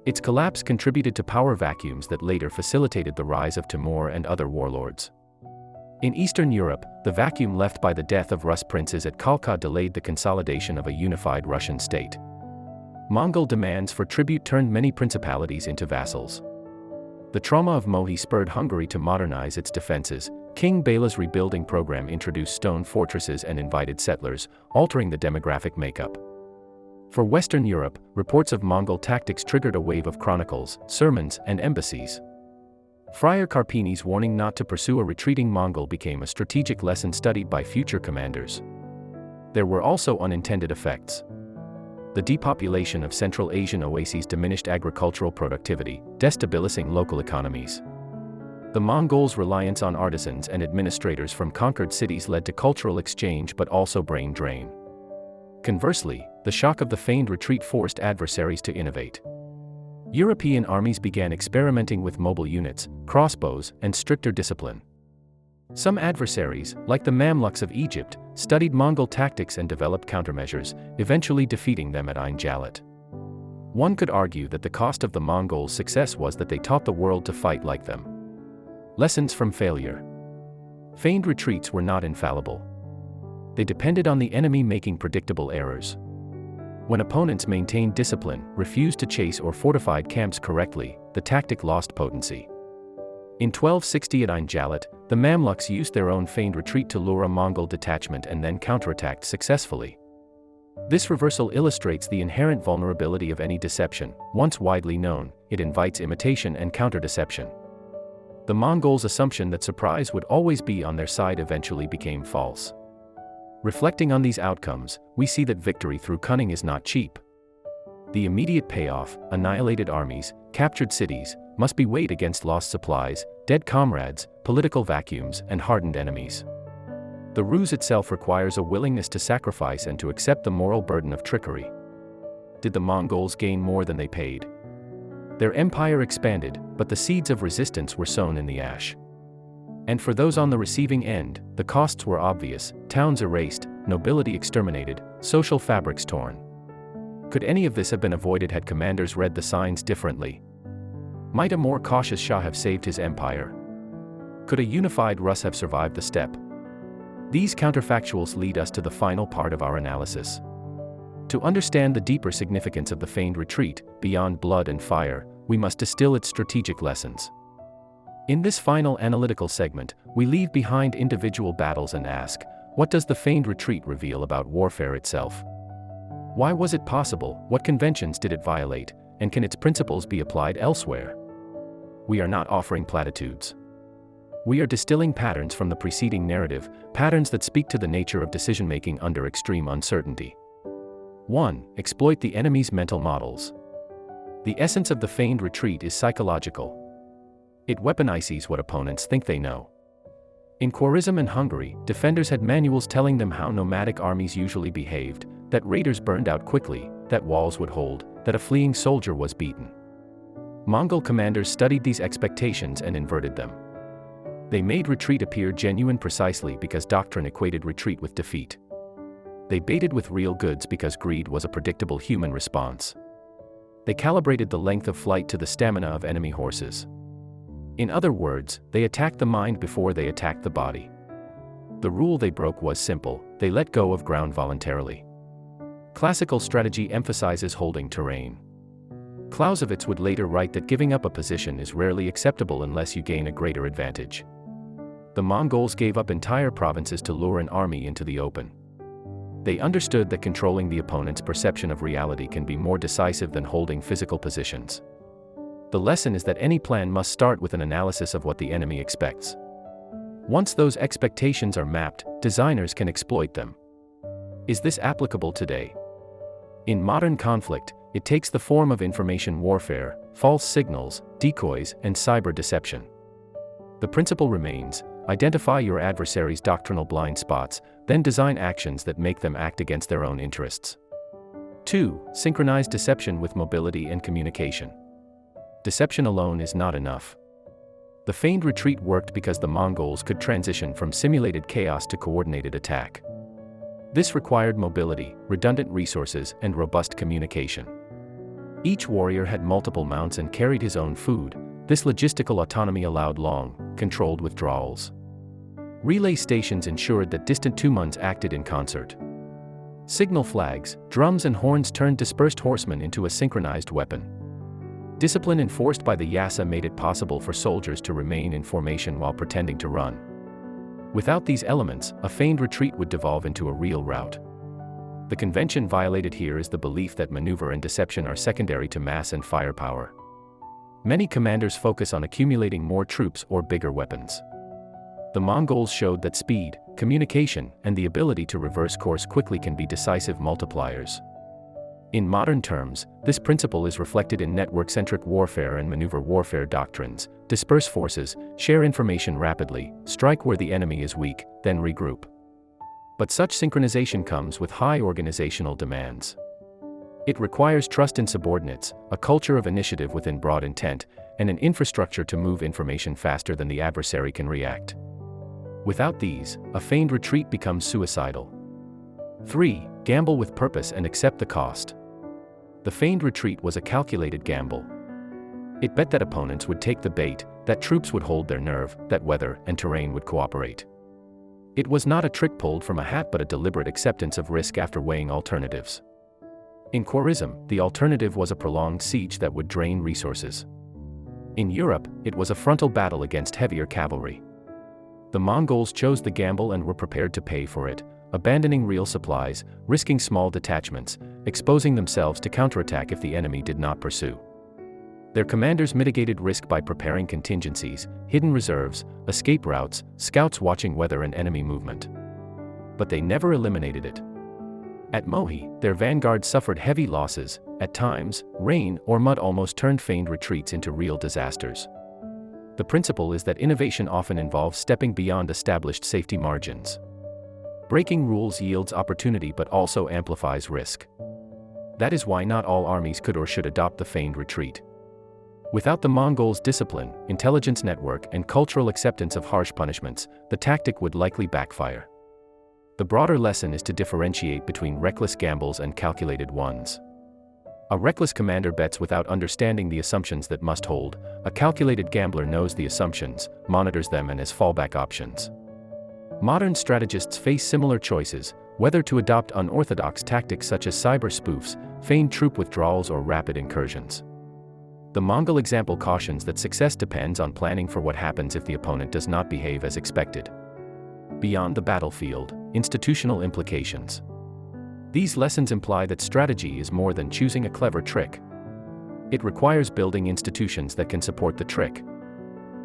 Its collapse contributed to power vacuums that later facilitated the rise of Timur and other warlords. In Eastern Europe, the vacuum left by the death of Rus princes at Khalkha delayed the consolidation of a unified Russian state. Mongol demands for tribute turned many principalities into vassals. The trauma of Mohi spurred Hungary to modernize its defenses. King Bela's rebuilding program introduced stone fortresses and invited settlers, altering the demographic makeup. For Western Europe, reports of Mongol tactics triggered a wave of chronicles, sermons, and embassies. Friar Carpini's warning not to pursue a retreating Mongol became a strategic lesson studied by future commanders. There were also unintended effects. The depopulation of Central Asian oases diminished agricultural productivity, destabilizing local economies. The Mongols' reliance on artisans and administrators from conquered cities led to cultural exchange but also brain drain. Conversely, the shock of the feigned retreat forced adversaries to innovate. European armies began experimenting with mobile units, crossbows, and stricter discipline. Some adversaries, like the Mamluks of Egypt, studied Mongol tactics and developed countermeasures, eventually defeating them at Ain Jalut. One could argue that the cost of the Mongols' success was that they taught the world to fight like them. Lessons from failure. Feigned retreats were not infallible. They depended on the enemy making predictable errors. When opponents maintained discipline, refused to chase or fortified camps correctly, the tactic lost potency. In 1260 at Ain Jalut, the Mamluks used their own feigned retreat to lure a Mongol detachment and then counterattacked successfully. This reversal illustrates the inherent vulnerability of any deception. Once widely known, it invites imitation and counter-deception. The Mongols' assumption that surprise would always be on their side eventually became false. Reflecting on these outcomes, we see that victory through cunning is not cheap. The immediate payoff, annihilated armies, captured cities, must be weighed against lost supplies, dead comrades, political vacuums, and hardened enemies. The ruse itself requires a willingness to sacrifice and to accept the moral burden of trickery. Did the Mongols gain more than they paid? Their empire expanded, but the seeds of resistance were sown in the ash. And for those on the receiving end, the costs were obvious: towns erased, nobility exterminated, social fabrics torn. Could any of this have been avoided had commanders read the signs differently? Might a more cautious Shah have saved his empire? Could a unified Rus have survived the steppe? These counterfactuals lead us to the final part of our analysis. To understand the deeper significance of the feigned retreat, beyond blood and fire, we must distill its strategic lessons. In this final analytical segment, we leave behind individual battles and ask, what does the feigned retreat reveal about warfare itself? Why was it possible? What conventions did it violate? And can its principles be applied elsewhere? We are not offering platitudes. We are distilling patterns from the preceding narrative, patterns that speak to the nature of decision-making under extreme uncertainty. 1. Exploit the enemy's mental models. The essence of the feigned retreat is psychological. It weaponizes what opponents think they know. In Khwarezm and Hungary, defenders had manuals telling them how nomadic armies usually behaved, that raiders burned out quickly, that walls would hold, that a fleeing soldier was beaten. Mongol commanders studied these expectations and inverted them. They made retreat appear genuine precisely because doctrine equated retreat with defeat. They baited with real goods because greed was a predictable human response. They calibrated the length of flight to the stamina of enemy horses. In other words, they attacked the mind before they attacked the body. The rule they broke was simple: they let go of ground voluntarily. Classical strategy emphasizes holding terrain. Clausewitz would later write that giving up a position is rarely acceptable unless you gain a greater advantage. The Mongols gave up entire provinces to lure an army into the open. They understood that controlling the opponent's perception of reality can be more decisive than holding physical positions. The lesson is that any plan must start with an analysis of what the enemy expects. Once those expectations are mapped, designers can exploit them. Is this applicable today? In modern conflict, it takes the form of information warfare, false signals, decoys, and cyber deception. The principle remains: identify your adversary's doctrinal blind spots, then design actions that make them act against their own interests. 2. Synchronize deception with mobility and communication. Deception alone is not enough. The feigned retreat worked because the Mongols could transition from simulated chaos to coordinated attack. This required mobility, redundant resources, and robust communication. Each warrior had multiple mounts and carried his own food. This logistical autonomy allowed long, controlled withdrawals. Relay stations ensured that distant tumans acted in concert. Signal flags, drums and horns turned dispersed horsemen into a synchronized weapon. Discipline enforced by the Yasa made it possible for soldiers to remain in formation while pretending to run. Without these elements, a feigned retreat would devolve into a real rout. The convention violated here is the belief that maneuver and deception are secondary to mass and firepower. Many commanders focus on accumulating more troops or bigger weapons. The Mongols showed that speed, communication, and the ability to reverse course quickly can be decisive multipliers. In modern terms, this principle is reflected in network-centric warfare and maneuver warfare doctrines: disperse forces, share information rapidly, strike where the enemy is weak, then regroup. But such synchronization comes with high organizational demands. It requires trust in subordinates, a culture of initiative within broad intent, and an infrastructure to move information faster than the adversary can react. Without these, a feigned retreat becomes suicidal. 3. Gamble with purpose and accept the cost. The feigned retreat was a calculated gamble. It bet that opponents would take the bait, that troops would hold their nerve, that weather and terrain would cooperate. It was not a trick pulled from a hat but a deliberate acceptance of risk after weighing alternatives. In Khwarizm, the alternative was a prolonged siege that would drain resources. In Europe, it was a frontal battle against heavier cavalry. The Mongols chose the gamble and were prepared to pay for it, abandoning real supplies, risking small detachments, exposing themselves to counterattack if the enemy did not pursue. Their commanders mitigated risk by preparing contingencies, hidden reserves, escape routes, scouts watching weather and enemy movement. But they never eliminated it. At Mohi, their vanguard suffered heavy losses. At times, rain or mud almost turned feigned retreats into real disasters. The principle is that innovation often involves stepping beyond established safety margins. Breaking rules yields opportunity but also amplifies risk. That is why not all armies could or should adopt the feigned retreat. Without the Mongols' discipline, intelligence network, and cultural acceptance of harsh punishments, the tactic would likely backfire. The broader lesson is to differentiate between reckless gambles and calculated ones. A reckless commander bets without understanding the assumptions that must hold. A calculated gambler knows the assumptions, monitors them, and has fallback options. Modern strategists face similar choices, whether to adopt unorthodox tactics such as cyber spoofs, feigned troop withdrawals, or rapid incursions. The Mongol example cautions that success depends on planning for what happens if the opponent does not behave as expected. Beyond the battlefield, institutional implications. These lessons imply that strategy is more than choosing a clever trick. It requires building institutions that can support the trick.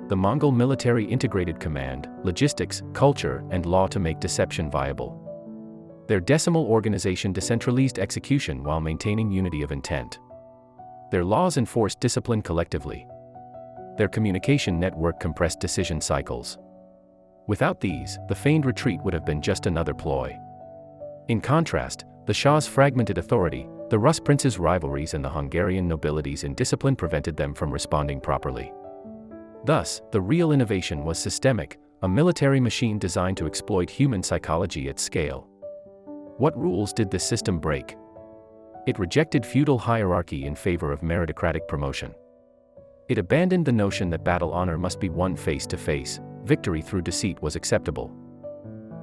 The Mongol military integrated command, logistics, culture, and law to make deception viable. Their decimal organization decentralized execution while maintaining unity of intent. Their laws enforced discipline collectively. Their communication network compressed decision cycles. Without these, the feigned retreat would have been just another ploy. In contrast, the Shah's fragmented authority, the Rus princes' rivalries, and the Hungarian nobility's indiscipline prevented them from responding properly. Thus, the real innovation was systemic, a military machine designed to exploit human psychology at scale. What rules did this system break? It rejected feudal hierarchy in favor of meritocratic promotion. It abandoned the notion that battle honor must be won face to face, victory through deceit was acceptable.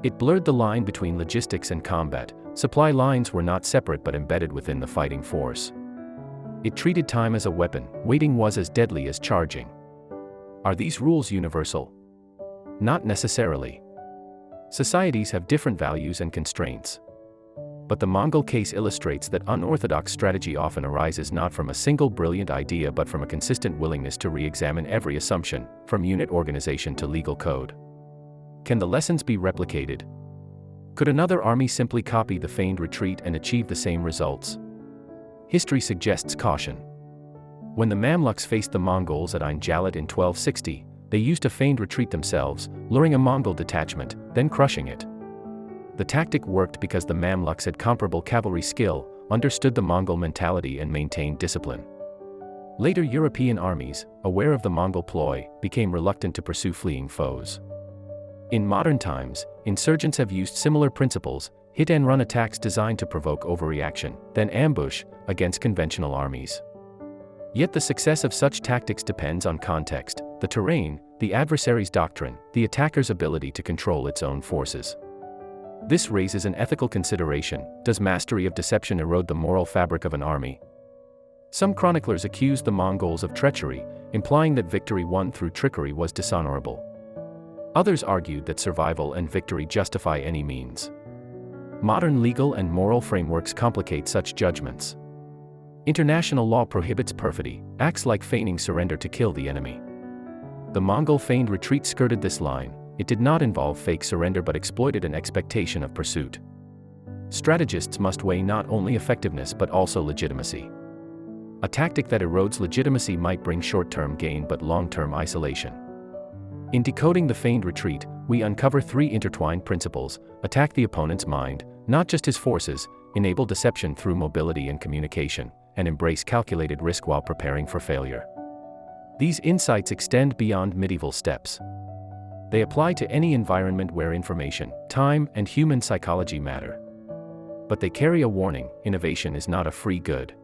It blurred the line between logistics and combat, supply lines were not separate but embedded within the fighting force. It treated time as a weapon, waiting was as deadly as charging. Are these rules universal? Not necessarily. Societies have different values and constraints. But the Mongol case illustrates that unorthodox strategy often arises not from a single brilliant idea but from a consistent willingness to re-examine every assumption, from unit organization to legal code. Can the lessons be replicated? Could another army simply copy the feigned retreat and achieve the same results? History suggests caution. When the Mamluks faced the Mongols at Ain Jalut in 1260, they used a feigned retreat themselves, luring a Mongol detachment, then crushing it. The tactic worked because the Mamluks had comparable cavalry skill, understood the Mongol mentality and maintained discipline. Later European armies, aware of the Mongol ploy, became reluctant to pursue fleeing foes. In modern times, insurgents have used similar principles, hit-and-run attacks designed to provoke overreaction, then ambush, against conventional armies. Yet the success of such tactics depends on context, the terrain, the adversary's doctrine, the attacker's ability to control its own forces. This raises an ethical consideration: does mastery of deception erode the moral fabric of an army? Some chroniclers accused the Mongols of treachery, implying that victory won through trickery was dishonorable. Others argued that survival and victory justify any means. Modern legal and moral frameworks complicate such judgments. International law prohibits perfidy, acts like feigning surrender to kill the enemy. The Mongol feigned retreat skirted this line. It did not involve fake surrender but exploited an expectation of pursuit. Strategists must weigh not only effectiveness but also legitimacy. A tactic that erodes legitimacy might bring short-term gain but long-term isolation. In decoding the feigned retreat, we uncover three intertwined principles: attack the opponent's mind, not just his forces, enable deception through mobility and communication, and embrace calculated risk while preparing for failure. These insights extend beyond medieval steps. They apply to any environment where information, time, and human psychology matter. But they carry a warning: innovation is not a free good.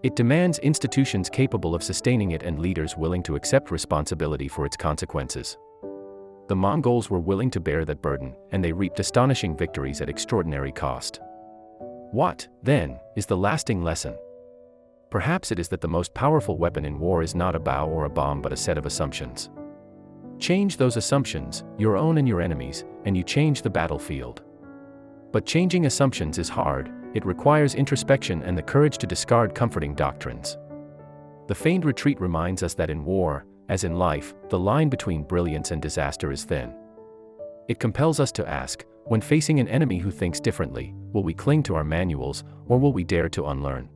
It demands institutions capable of sustaining it and leaders willing to accept responsibility for its consequences. The Mongols were willing to bear that burden, and they reaped astonishing victories at extraordinary cost. What, then, is the lasting lesson? Perhaps it is that the most powerful weapon in war is not a bow or a bomb but a set of assumptions. Change those assumptions, your own and your enemies', and you change the battlefield. But changing assumptions is hard. It requires introspection and the courage to discard comforting doctrines. The feigned retreat reminds us that in war, as in life, the line between brilliance and disaster is thin. It compels us to ask, when facing an enemy who thinks differently, will we cling to our manuals, or will we dare to unlearn?